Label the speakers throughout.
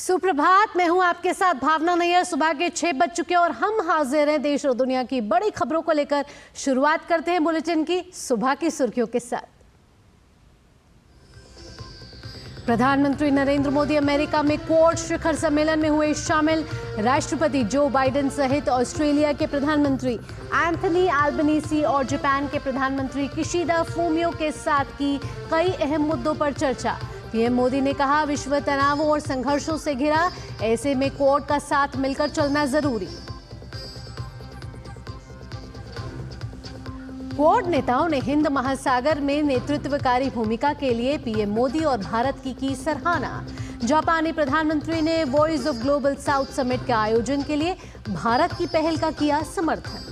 Speaker 1: सुप्रभात, मैं हूं आपके साथ भावना नैयर। सुबह के 6 बज चुके और हम हाजिर हैं देश और दुनिया की बड़ी खबरों को लेकर। शुरुआत करते हैं बुलेटिन की सुबह की सुर्खियों के साथ। प्रधानमंत्री नरेंद्र मोदी अमेरिका में क्वाड शिखर सम्मेलन में हुए शामिल। राष्ट्रपति जो बाइडेन सहित ऑस्ट्रेलिया के प्रधानमंत्री एंथनी अल्बनीसी और जापान के प्रधानमंत्री किशिदा फूमियो के साथ की कई अहम मुद्दों पर चर्चा। पीएम मोदी ने कहा, विश्व तनावों और संघर्षों से घिरा, ऐसे में क्वाड का साथ मिलकर चलना जरूरी। क्वाड नेताओं ने हिंद महासागर में नेतृत्वकारी भूमिका के लिए पीएम मोदी और भारत की सराहना। जापानी प्रधानमंत्री ने voice of global south summit के आयोजन के लिए भारत की पहल का किया समर्थन।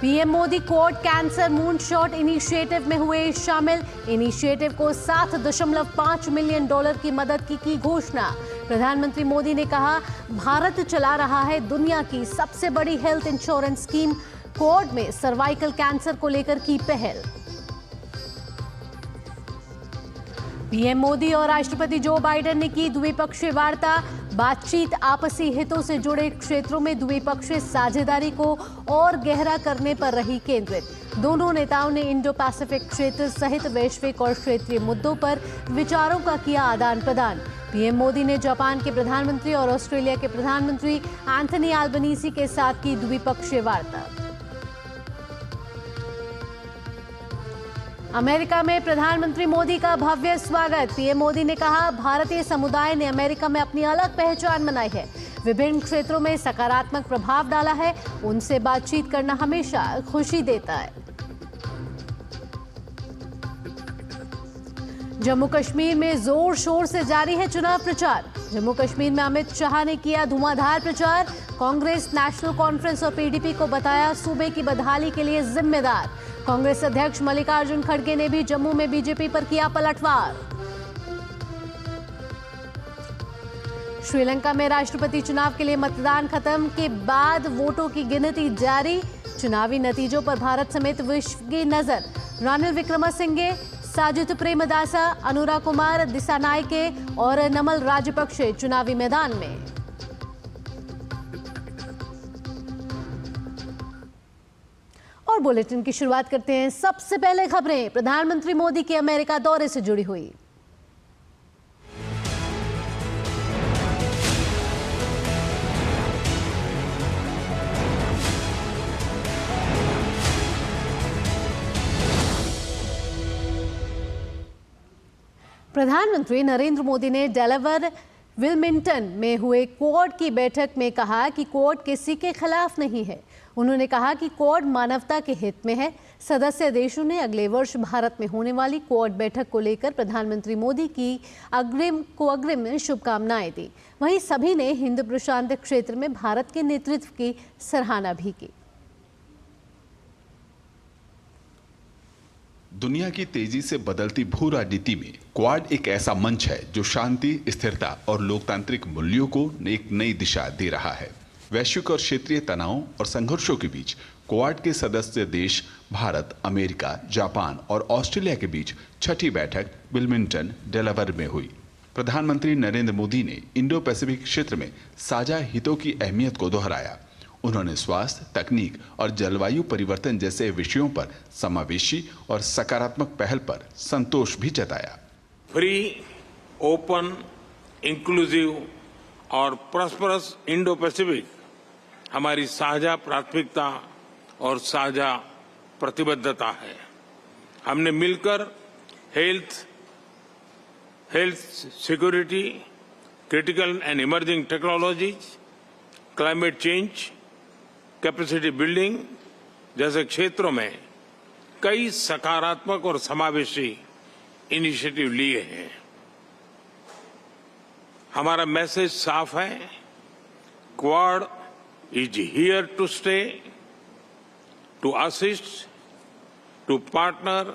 Speaker 1: PM Modi quad cancer moonshot initiative में हुए शामिल। इनिशिएटिव को $7.5 मिलियन की मदद की घोषणा। प्रधानमंत्री मोदी ने कहा, भारत चला रहा है दुनिया की सबसे बड़ी हेल्थ इंश्योरेंस स्कीम। क्वाड में सर्वाइकल कैंसर को लेकर की पहल। पीएम मोदी और राष्ट्रपति जो बाइडेन ने की द्विपक्षीय वार्ता। बातचीत आपसी हितों से जुड़े क्षेत्रों में द्विपक्षीय साझेदारी को और गहरा करने पर रही केंद्रित। दोनों नेताओं ने इंडो पैसिफिक क्षेत्र सहित वैश्विक और क्षेत्रीय मुद्दों पर विचारों का किया आदान प्रदान। पीएम मोदी ने जापान के प्रधानमंत्री और ऑस्ट्रेलिया के प्रधानमंत्री एंथनी अल्बनीसी के साथ की द्विपक्षीय वार्ता। अमेरिका में प्रधानमंत्री मोदी का भव्य स्वागत। पीएम मोदी ने कहा, भारतीय समुदाय ने अमेरिका में अपनी अलग पहचान बनाई है, विभिन्न क्षेत्रों में सकारात्मक प्रभाव डाला है। उनसे बातचीत करना हमेशा खुशी देता है। जम्मू कश्मीर में जोर शोर से जारी है चुनाव प्रचार। जम्मू कश्मीर में अमित शाह ने किया धुआंधार प्रचार। कांग्रेस, नेशनल कॉन्फ्रेंस और पीडीपी को बताया सूबे की बदहाली के लिए जिम्मेदार। कांग्रेस अध्यक्ष मल्लिकार्जुन खड़गे ने भी जम्मू में बीजेपी पर किया पलटवार। श्रीलंका में राष्ट्रपति चुनाव के लिए मतदान खत्म के बाद वोटों की गिनती जारी। चुनावी नतीजों पर भारत समेत विश्व की नजर। रानिल विक्रमसिंघे, साजिद प्रेमदासा, अनुरा कुमार दिसानायके और नमल राजपक्षे चुनावी मैदान में। और बुलेटिन की शुरुआत करते हैं। सबसे पहले खबरें प्रधानमंत्री मोदी के अमेरिका दौरे से जुड़ी हुई। प्रधानमंत्री नरेंद्र मोदी ने डेलावेयर विल्मिंगटन में हुए क्वाड की बैठक में कहा कि क्वाड किसी के खिलाफ नहीं है। उन्होंने कहा कि क्वाड मानवता के हित में है। सदस्य देशों ने अगले वर्ष भारत में होने वाली क्वाड बैठक को लेकर प्रधानमंत्री मोदी की अग्रिम शुभकामनाएं दी। वहीं सभी ने हिंद प्रशांत क्षेत्र में भारत के नेतृत्व की सराहना भी की।
Speaker 2: दुनिया की तेजी से बदलती भू राजनीति में क्वाड एक ऐसा मंच है जो शांति, स्थिरता और लोकतांत्रिक मूल्यों को एक नई दिशा दे रहा है। वैश्विक और क्षेत्रीय तनावों और संघर्षों के बीच क्वाड के सदस्य देश भारत, अमेरिका, जापान और ऑस्ट्रेलिया के बीच छठी बैठक विल्मिंगटन, डेलावेयर में हुई। प्रधानमंत्री नरेंद्र मोदी ने इंडो पैसिफिक क्षेत्र में साझा हितों की अहमियत को दोहराया। उन्होंने स्वास्थ्य, तकनीक और जलवायु परिवर्तन जैसे विषयों पर समावेशी और सकारात्मक पहल पर संतोष भी जताया।
Speaker 3: फ्री, ओपन, इंक्लूसिव और प्रॉस्परस इंडो पैसिफिक हमारी साझा प्राथमिकता और साझा प्रतिबद्धता है। हमने मिलकर health security, critical and emerging technologies, climate change, capacity building जैसे क्षेत्रों में कई सकारात्मक और समावेशी इनिशिएटिव लिए हैं। हमारा मैसेज साफ है, Quad is here to stay, to assist, to partner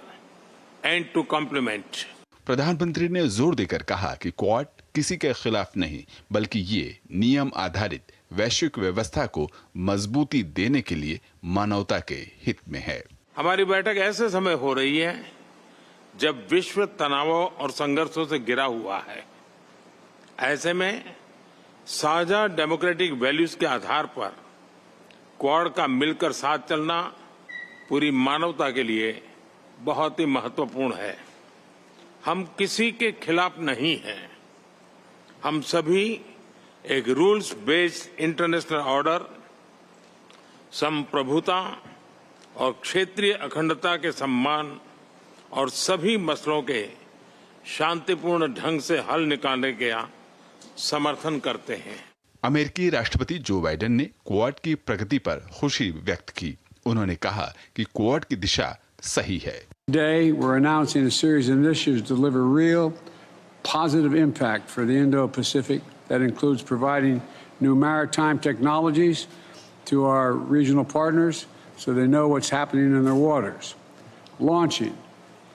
Speaker 3: and to complement.
Speaker 2: प्रधानमंत्री ने जोर देकर कहा कि क्वाड किसी के खिलाफ नहीं, बल्कि ये नियम आधारित वैश्विक व्यवस्था को मजबूती देने के लिए मानवता के हित में है।
Speaker 3: हमारी बैठक ऐसे समय हो रही है जब विश्व तनावों और संघर्षों से घिरा हुआ है। ऐसे में साझा डेमोक्रेटिक वैल्यूज के आधार पर क्वाड का मिलकर साथ चलना पूरी मानवता के लिए बहुत ही महत्वपूर्ण है। हम किसी के खिलाफ नहीं हैं। हम सभी एक रूल्स बेस्ड इंटरनेशनल ऑर्डर, संप्रभुता और क्षेत्रीय अखंडता के सम्मान और सभी मसलों के शांतिपूर्ण ढंग से हल निकालने का समर्थन करते हैं।
Speaker 2: अमेरिकी राष्ट्रपति जो बाइडेन ने क्वाड की प्रगति पर खुशी व्यक्त की। उन्होंने कहा कि क्वाड की दिशा सही है।
Speaker 4: Today, we're announcing a series of initiatives to deliver real, positive impact for the Indo-Pacific. That includes providing new maritime technologies to our regional partners so they know what's happening in their waters. Launching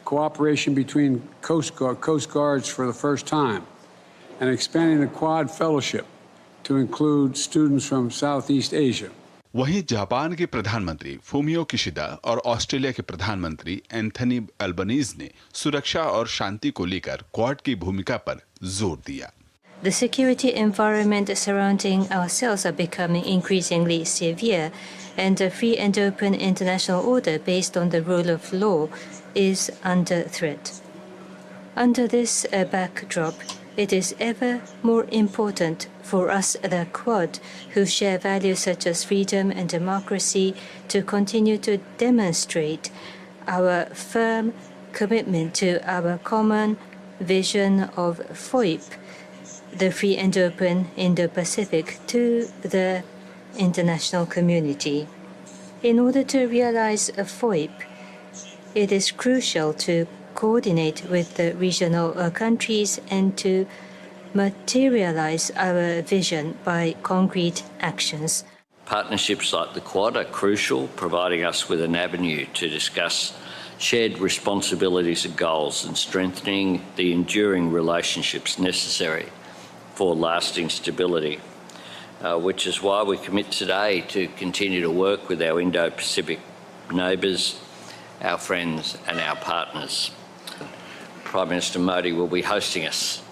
Speaker 4: cooperation between coast guards for the first time. And expanding the Quad Fellowship to include students from Southeast Asia.
Speaker 2: वहीं Japan के प्रधानमंत्री Fumio Kishida और Australia के प्रधानमंत्री Anthony Albanese ने सुरक्षा और शांति को लेकर क्वाड की भूमिका पर जोर दिया।
Speaker 5: The security environment surrounding ourselves are becoming increasingly severe, and a free and open international order based on the rule of law is under threat. Under this backdrop, it is ever more important for us, the Quad, who share values such as freedom and democracy, to continue to demonstrate our firm commitment to our common vision of FOIP, the free and open Indo-Pacific, to the international community. In order to realize a FOIP, it is crucial to coordinate with the regional countries and to materialize our vision by concrete actions.
Speaker 6: Partnerships like the Quad are crucial, providing us with an avenue to discuss shared responsibilities and goals and strengthening the enduring relationships necessary for lasting stability, which is why we commit today to continue to work with our Indo-Pacific neighbours, our friends and our partners. Prime Minister Modi will be hosting us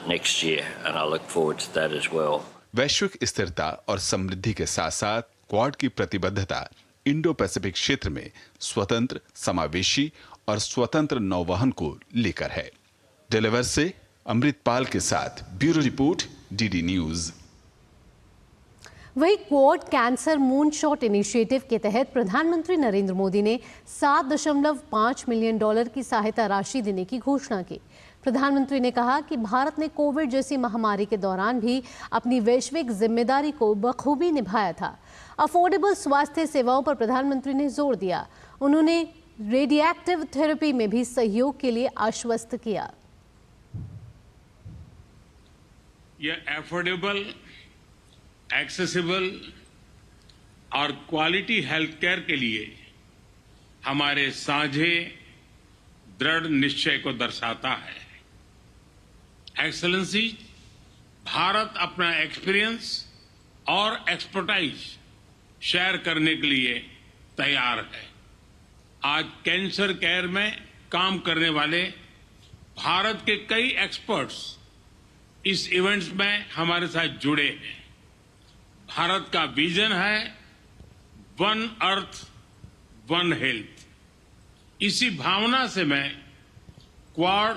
Speaker 6: next year, and I look forward to that as well.
Speaker 2: वैश्विक स्थिरता और समृद्धि के साथ साथ quad की प्रतिबद्धता Indo Pacific क्षेत्र में स्वतंत्र, समावेशी और स्वतंत्र नौवहन को लेकर है। डेलावेयर से अमृतपाल के साथ ब्यूरो रिपोर्ट, डीडी न्यूज।
Speaker 1: वही quad cancer moon shot initiative के तहत प्रधानमंत्री नरेंद्र मोदी ने $7.5 मिलियन की सहायता राशि देने की घोषणा की। प्रधानमंत्री ने कहा कि भारत ने कोविड जैसी महामारी के दौरान भी अपनी वैश्विक जिम्मेदारी को बखूबी निभाया था। अफोर्डेबल स्वास्थ्य सेवाओं पर प्रधानमंत्री ने जोर दिया। उन्होंने रेडिएक्टिव थेरेपी में भी सहयोग के लिए आश्वस्त किया।
Speaker 3: यह अफोर्डेबल, एक्सेसिबल और क्वालिटी हेल्थ केयर के लिए हमारे साझे दृढ़ निश्चय को दर्शाता है। एक्सेलेंसी, भारत अपना एक्सपीरियंस और एक्सपर्टाइज शेयर करने के लिए तैयार है। आज कैंसर केयर में काम करने वाले भारत के कई एक्सपर्ट्स इस इवेंट्स में हमारे साथ जुड़े हैं। भारत का विजन है वन अर्थ वन हेल्थ। इसी भावना से मैं क्वाड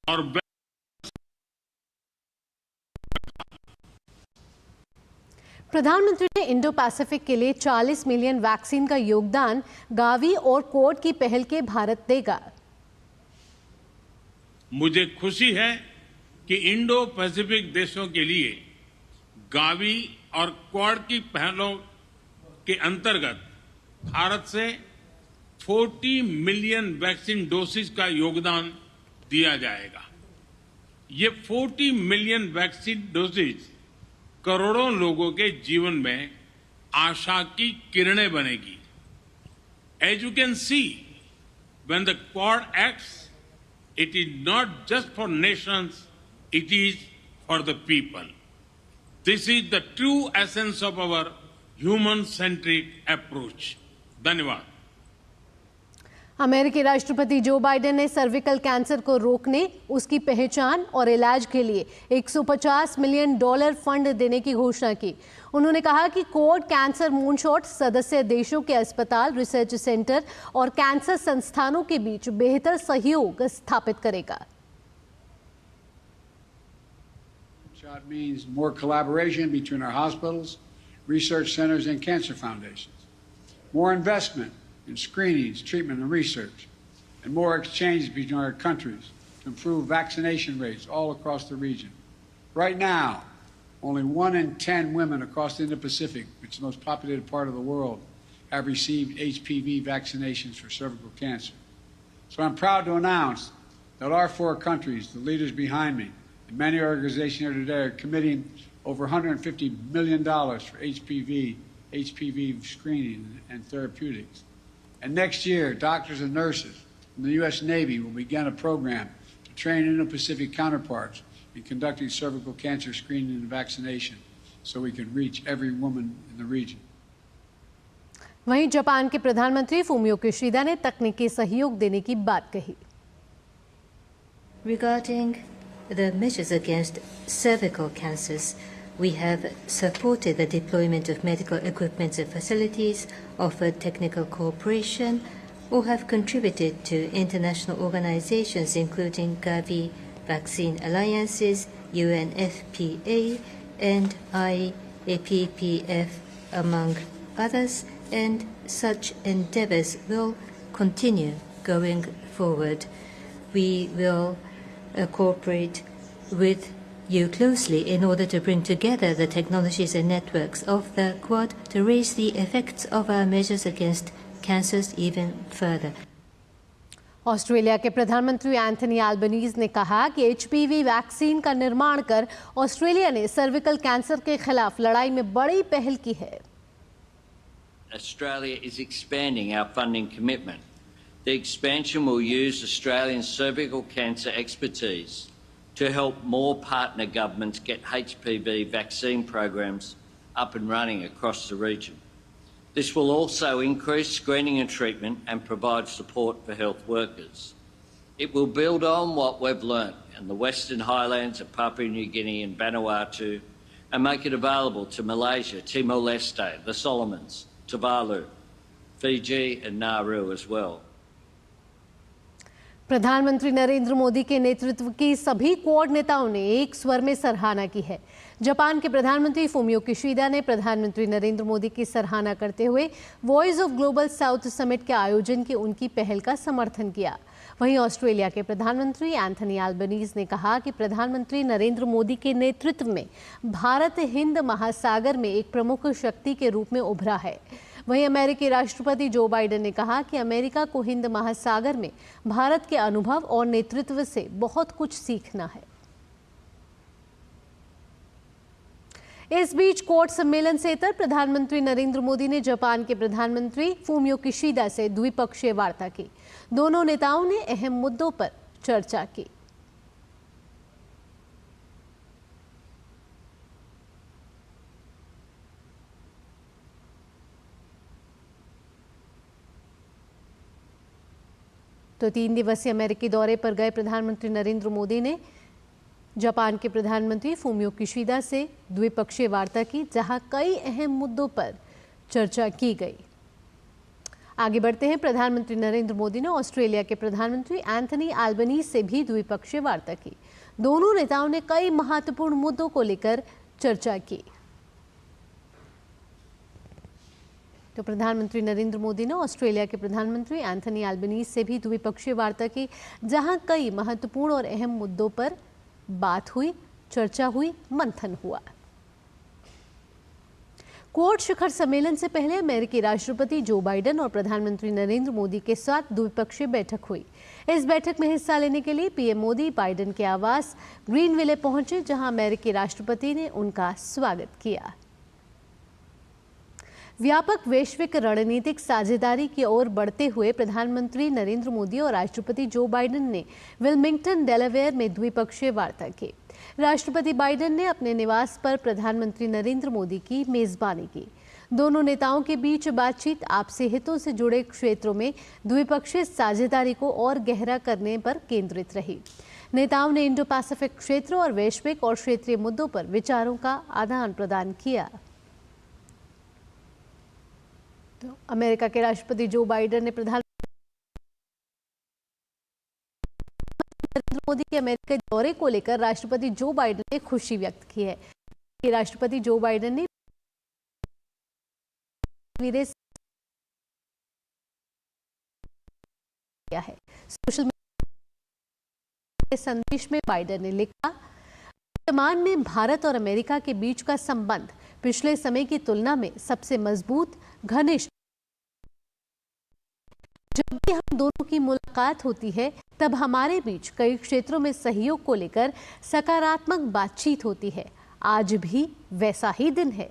Speaker 3: और
Speaker 1: प्रधानमंत्री ने इंडो पैसिफिक के लिए 40 मिलियन वैक्सीन का योगदान गावी और क्वाड की पहल के भारत देगा।
Speaker 3: मुझे खुशी है कि इंडो पैसिफिक देशों के लिए गावी और क्वाड की पहलों के अंतर्गत भारत से 40 मिलियन वैक्सीन डोसेज का योगदान दिया जाएगा। ये 40 मिलियन वैक्सीन डोसेज करोड़ों लोगों के जीवन में आशा की किरणें बनेगी। As you can see, when the Quad acts, it is not just for nations, it is for the people. This is the true essence of our human-centric approach. धन्यवाद।
Speaker 1: अमेरिकी राष्ट्रपति जो बाइडेन ने सर्विकल कैंसर को रोकने, उसकी पहचान और इलाज के लिए $150 मिलियन फंड देने की घोषणा की। उन्होंने कहा कि क्वाड कैंसर मूनशॉट सदस्य देशों के अस्पताल, रिसर्च सेंटर और कैंसर संस्थानों के बीच बेहतर सहयोग स्थापित करेगा।
Speaker 4: That means more collaboration between our hospitals, research centers, and cancer foundations. More investment in screenings, treatment, and research, and more exchanges between our countries to improve vaccination rates all across the region. Right now, only 1 in 10 women across the Indo-Pacific, which is the most populated part of the world, have received HPV vaccinations for cervical cancer. So I'm proud to announce that our 4 countries, the leaders behind me, and many organizations here today are committing over $150 million for HPV screening and therapeutics. And next year, doctors and nurses from the U.S. Navy will begin a program to train Indo-Pacific counterparts in conducting cervical cancer screening and vaccination so we can reach every woman in the region.
Speaker 1: वहीं Japan के प्रधानमंत्री Fumio Kishida ने तकनीकी सहयोग देने की बात कही।
Speaker 5: Regarding the measures against cervical cancers, we have supported the deployment of medical equipment and facilities, offered technical cooperation, or have contributed to international organizations including Gavi Vaccine Alliances, UNFPA, and IAPPF, among others, and such endeavors will continue going forward. We will cooperate with you closely in order to bring together the technologies and networks of the Quad to raise the effects of our measures against cancers even further.
Speaker 1: Australia के प्रधानमंत्री Anthony Albanese ने कहा कि HPV vaccine का निर्माण कर Australia ने cervical cancer के खिलाफ लड़ाई में बड़ी पहल की है।
Speaker 6: Australia is expanding our funding commitment. The expansion will use Australian cervical cancer expertise to help more partner governments get HPV vaccine programs up and running across the region. This will also increase screening and treatment and provide support for health workers. It will build on what we've learnt in the Western Highlands of Papua New Guinea and Vanuatu and make it available to Malaysia, Timor-Leste, the Solomons, Tuvalu, Fiji and Nauru as well.
Speaker 1: प्रधानमंत्री नरेंद्र मोदी के नेतृत्व की सभी quad नेताओं ने एक स्वर में सराहना की है। जापान के प्रधानमंत्री फूमियो किशिदा ने प्रधानमंत्री नरेंद्र मोदी की सराहना करते हुए voice of global south summit के आयोजन की उनकी पहल का समर्थन किया। वहीं ऑस्ट्रेलिया के प्रधानमंत्री एंथनी अल्बनीज ने कहा कि प्रधानमंत्री नरेंद्र मोदी के नेतृत्व में भारत हिंद महासागर में एक प्रमुख शक्ति के रूप में उभरा है। वहीं अमेरिकी राष्ट्रपति जो बाइडेन ने कहा कि अमेरिका को हिंद महासागर में भारत के अनुभव और नेतृत्व से बहुत कुछ सीखना है। इस बीच क्वाड सम्मेलन से इतर प्रधानमंत्री नरेंद्र मोदी ने जापान के प्रधानमंत्री फूमियो किशिदा से द्विपक्षीय वार्ता की। दोनों नेताओं ने अहम मुद्दों पर चर्चा की। तो 3 दिवसीय अमेरिकी दौरे पर गए प्रधानमंत्री नरेंद्र मोदी ने जापान के प्रधानमंत्री फूमियो किशिदा से द्विपक्षीय वार्ता की, जहां कई अहम मुद्दों पर चर्चा की गई। आगे बढ़ते हैं। प्रधानमंत्री नरेंद्र मोदी ने ऑस्ट्रेलिया के प्रधानमंत्री एंथनी अल्बनीज से भी द्विपक्षीय वार्ता की। दोनों नेताओं ने कई महत्वपूर्ण मुद्दों को लेकर चर्चा की। तो प्रधानमंत्री नरेंद्र मोदी ने ऑस्ट्रेलिया के प्रधानमंत्री एंथनी अल्बनीज से भी द्विपक्षीय वार्ता की, जहां कई महत्वपूर्ण और अहम मुद्दों पर बात हुई, चर्चा हुई, मंथन हुआ। क्वाड शिखर सम्मेलन से पहले अमेरिकी राष्ट्रपति जो बाइडेन और प्रधानमंत्री नरेंद्र मोदी के साथ द्विपक्षीय बैठक हुई। इस बैठक में हिस्सा लेने के लिए पीएम मोदी बाइडेन के आवास ग्रीनविले पहुंचे, जहां अमेरिकी राष्ट्रपति ने उनका स्वागत किया। व्यापक वैश्विक रणनीतिक साझेदारी की ओर बढ़ते हुए प्रधानमंत्री नरेंद्र मोदी और राष्ट्रपति जो बाइडेन ने विल्मिंगटन, डेलावेयर में द्विपक्षीय वार्ता की। राष्ट्रपति बाइडेन ने अपने निवास पर प्रधानमंत्री नरेंद्र मोदी की मेजबानी की। दोनों नेताओं के बीच बातचीत आपसी हितों से जुड़े क्षेत्रों में द्विपक्षीय साझेदारी को और गहरा करने पर केंद्रित रही। नेताओं ने इंडो पैसिफिक क्षेत्र और वैश्विक और क्षेत्रीय मुद्दों पर विचारों का आदान प्रदान किया। तो अमेरिका के राष्ट्रपति जो बाइडेन ने प्रधानमंत्री नरेंद्र मोदी के अमेरिका दौरे को लेकर राष्ट्रपति जो बाइडेन ने खुशी व्यक्त की है। राष्ट्रपति जो बाइडेन ने किया है। सोशल मीडिया संदेश में बाइडेन ने लिखा, वर्तमान में भारत और अमेरिका के बीच का संबंध पिछले समय की तुलना में सबसे मजबूत, घनिष्ठ। जब भी हम दोनों की मुलाकात होती है तब हमारे बीच कई क्षेत्रों में सहयोग को लेकर सकारात्मक बातचीत होती है। आज भी वैसा ही दिन है।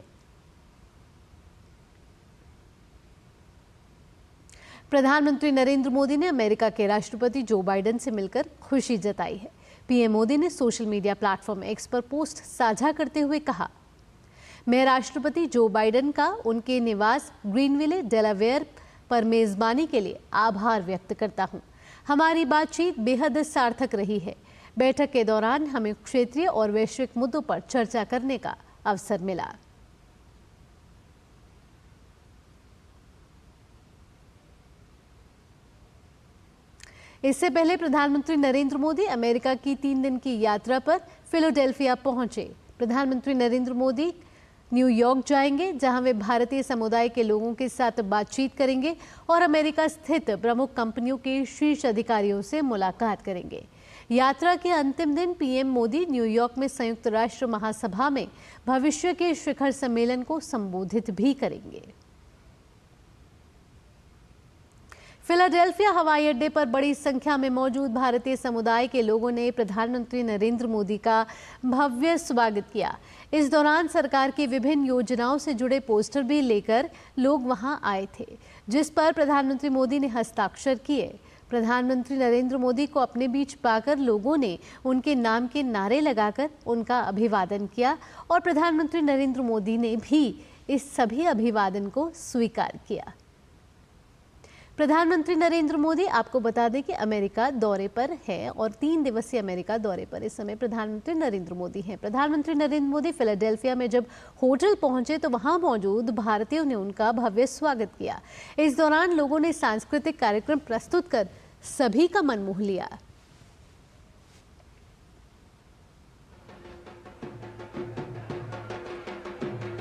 Speaker 1: प्रधानमंत्री नरेंद्र मोदी ने अमेरिका के राष्ट्रपति जो बाइडेन से मिलकर खुशी जताई है। पीएम मोदी ने सोशल मीडिया प्लेटफॉर्म एक्स पर पोस्ट साझा करते हुए कहा, मैं राष्ट्रपति जो बाइडेन का उनके निवास ग्रीनविले, डेलावेयर पर मेजबानी के लिए आभार व्यक्त करता हूं। हमारी बातचीत बेहद सार्थक रही है। बैठक के दौरान हमें क्षेत्रीय और वैश्विक मुद्दों पर चर्चा करने का अवसर मिला। इससे पहले प्रधानमंत्री नरेंद्र मोदी अमेरिका की 3 दिन की यात्रा पर फिलाडेल्फिया पहुंचे। प्रधानमंत्री नरेंद्र मोदी न्यूयॉर्क जाएंगे, जहां वे भारतीय समुदाय के लोगों के साथ बातचीत करेंगे और अमेरिका स्थित प्रमुख कंपनियों के शीर्ष अधिकारियों से मुलाकात करेंगे। यात्रा के अंतिम दिन पीएम मोदी न्यूयॉर्क में संयुक्त राष्ट्र महासभा में भविष्य के शिखर सम्मेलन को संबोधित भी करेंगे। फिलाडेल्फिया हवाई अड्डे पर बड़ी संख्या में मौजूद भारतीय समुदाय के लोगों ने प्रधानमंत्री नरेंद्र मोदी का भव्य स्वागत किया। इस दौरान सरकार की विभिन्न योजनाओं से जुड़े पोस्टर भी लेकर लोग वहां आए थे, जिस पर प्रधानमंत्री मोदी ने हस्ताक्षर किए। प्रधानमंत्री नरेंद्र मोदी को अपने बीच पाकर लोगों ने उनके नाम के नारे लगाकर उनका अभिवादन किया और प्रधानमंत्री नरेंद्र मोदी ने भी इस सभी अभिवादन को स्वीकार किया। प्रधानमंत्री नरेंद्र मोदी, आपको बता दें कि अमेरिका दौरे पर है और 3 दिवसीय अमेरिका दौरे पर इस समय प्रधानमंत्री नरेंद्र मोदी हैं। प्रधानमंत्री नरेंद्र मोदी फिलाडेल्फिया में जब होटल पहुंचे तो वहां मौजूद भारतीयों ने उनका भव्य स्वागत किया। इस दौरान लोगों ने सांस्कृतिक कार्यक्रम प्रस्तुत कर सभी का मन मोह लिया।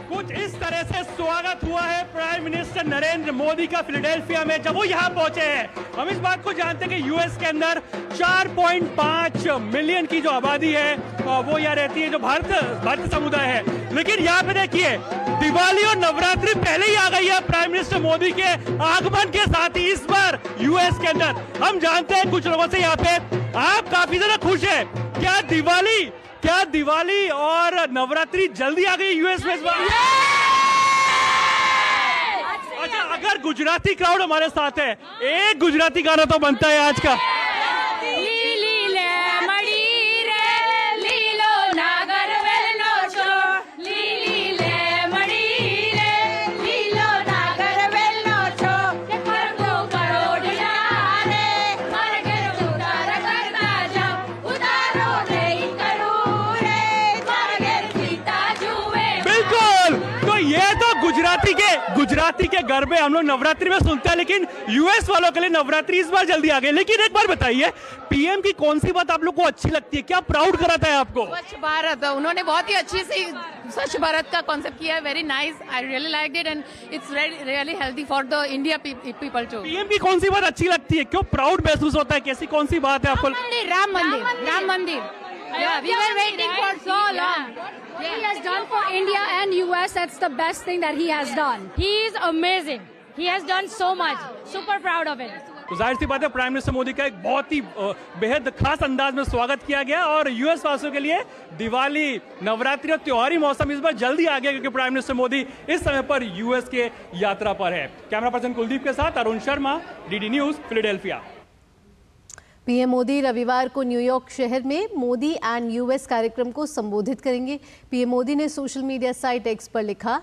Speaker 7: कुछ इस तरह से स्वागत हुआ है प्राइम मिनिस्टर नरेंद्र मोदी का फिलाडेल्फिया में जब वो यहाँ पहुंचे हैं। हम इस बात को जानते हैं कि यूएस के अंदर 4.5 मिलियन की जो आबादी है वो यहाँ रहती है, जो भारतीय समुदाय है। लेकिन यहाँ पे देखिए, दिवाली और नवरात्रि पहले ही आ गई है प्राइम मिनिस्टर मोदी के आगमन के साथ ही इस बार यूएस के अंदर। हम जानते हैं कुछ लोगों से यहाँ पे आप काफी ज्यादा खुश है। क्या दिवाली और नवरात्रि जल्दी आ गई यूएस में इस बार? अच्छा, अगर गुजराती क्राउड हमारे साथ है, एक गुजराती गाना तो बनता है आज का। गुजराती के गरबे हम लोग नवरात्रि में सुनते हैं, लेकिन यूएस वालों के लिए नवरात्रि इस बार जल्दी आ गई। लेकिन एक बार बताइए, पीएम की कौन सी बात आप लोग को अच्छी लगती है? क्या प्राउड कराता है आपको?
Speaker 8: स्वच्छ भारत, उन्होंने बहुत ही अच्छी सी स्वच्छ भारत का कॉन्सेप्ट किया है। Very nice, I really like it and it's really healthy for the India people too.
Speaker 7: PM की कौन सी बात अच्छी लगती है? क्यों प्राउड महसूस होता है? कैसी कौन सी बात है आपको?
Speaker 8: राम मंदिर। Yeah, we were waiting for so long.
Speaker 9: He has done for India and US. That's the best thing that he has done.
Speaker 10: He is amazing. He has done so much. Super proud of it.
Speaker 7: तो जाहिर सी बात है prime minister Modi का एक बहुत ही बेहद खास अंदाज में स्वागत किया गया और यूएस वासियों के लिए दिवाली, नवरात्रि और त्योहारी मौसम इस बार जल्दी आ गया क्योंकि प्राइम मिनिस्टर मोदी इस समय पर यूएस के यात्रा पर है। कैमरा पर्सन कुलदीप के साथ Arun Sharma, DD news, Philadelphia.
Speaker 1: PM Modi रविवार को न्यूयॉर्क शहर में मोदी एंड यूएस कार्यक्रम को संबोधित करेंगे। पीएम मोदी ने सोशल मीडिया साइट एक्स पर लिखा,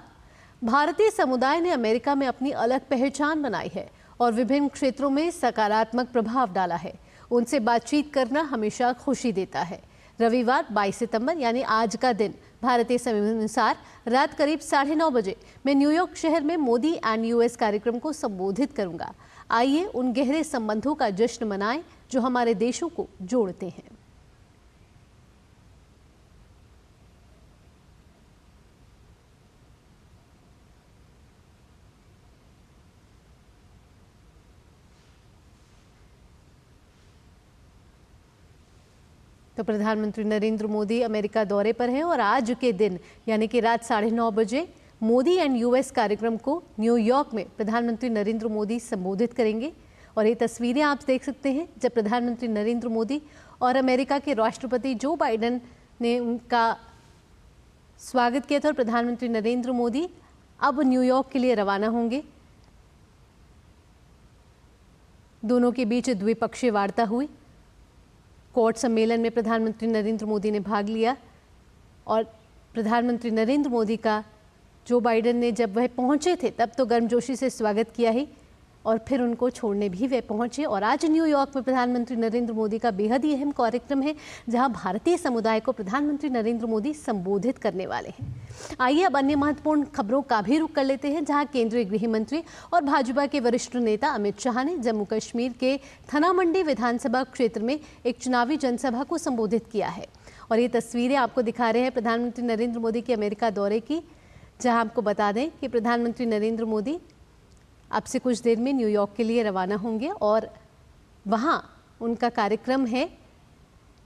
Speaker 1: भारतीय समुदाय ने अमेरिका में अपनी अलग पहचान बनाई है और विभिन्न क्षेत्रों में सकारात्मक प्रभाव डाला है। उनसे बातचीत करना हमेशा खुशी देता है। रविवार 22 सितंबर यानी आज का दिन भारतीय समय अनुसार रात करीब 9:30 बजे मैं न्यूयॉर्क शहर में मोदी एंड यूएस कार्यक्रम को संबोधित करूंगा। आइए उन गहरे संबंधों का जश्न मनाएं जो हमारे देशों को जोड़ते हैं। तो प्रधानमंत्री नरेंद्र मोदी अमेरिका दौरे पर हैं और आज के दिन यानी कि रात 9:30 बजे मोदी एंड यूएस कार्यक्रम को न्यूयॉर्क में प्रधानमंत्री नरेंद्र मोदी संबोधित करेंगे। और ये तस्वीरें आप देख सकते हैं जब प्रधानमंत्री नरेंद्र मोदी और अमेरिका के राष्ट्रपति जो बाइडेन ने उनका स्वागत किया था और प्रधानमंत्री नरेंद्र मोदी अब न्यूयॉर्क के लिए रवाना होंगे। दोनों के बीच द्विपक्षीय वार्ता हुई। क्वाड सम्मेलन में प्रधानमंत्री नरेंद्र मोदी ने भाग लिया और प्रधानमंत्री नरेंद्र मोदी का जो बाइडेन ने जब वह पहुंचे थे तब तो गर्मजोशी से स्वागत किया ही और फिर उनको छोड़ने भी वे पहुंचे। और आज न्यूयॉर्क में प्रधानमंत्री नरेंद्र मोदी का बेहद ही अहम कार्यक्रम है जहां भारतीय समुदाय को प्रधानमंत्री नरेंद्र मोदी संबोधित करने वाले हैं। आइए अब अन्य महत्वपूर्ण खबरों का भी रुख कर लेते हैं जहां केंद्रीय गृह मंत्री और भाजपा के वरिष्ठ नेता अमित शाह ने जम्मू कश्मीर के थना मंडी विधानसभा क्षेत्र में एक चुनावी जनसभा को संबोधित किया है। और ये तस्वीरें आपको दिखा रहे हैं प्रधानमंत्री नरेंद्र मोदी के अमेरिका दौरे की, जहां आपको बता दें कि प्रधानमंत्री नरेंद्र मोदी अब से कुछ देर में न्यूयॉर्क के लिए रवाना होंगे और वहां उनका कार्यक्रम है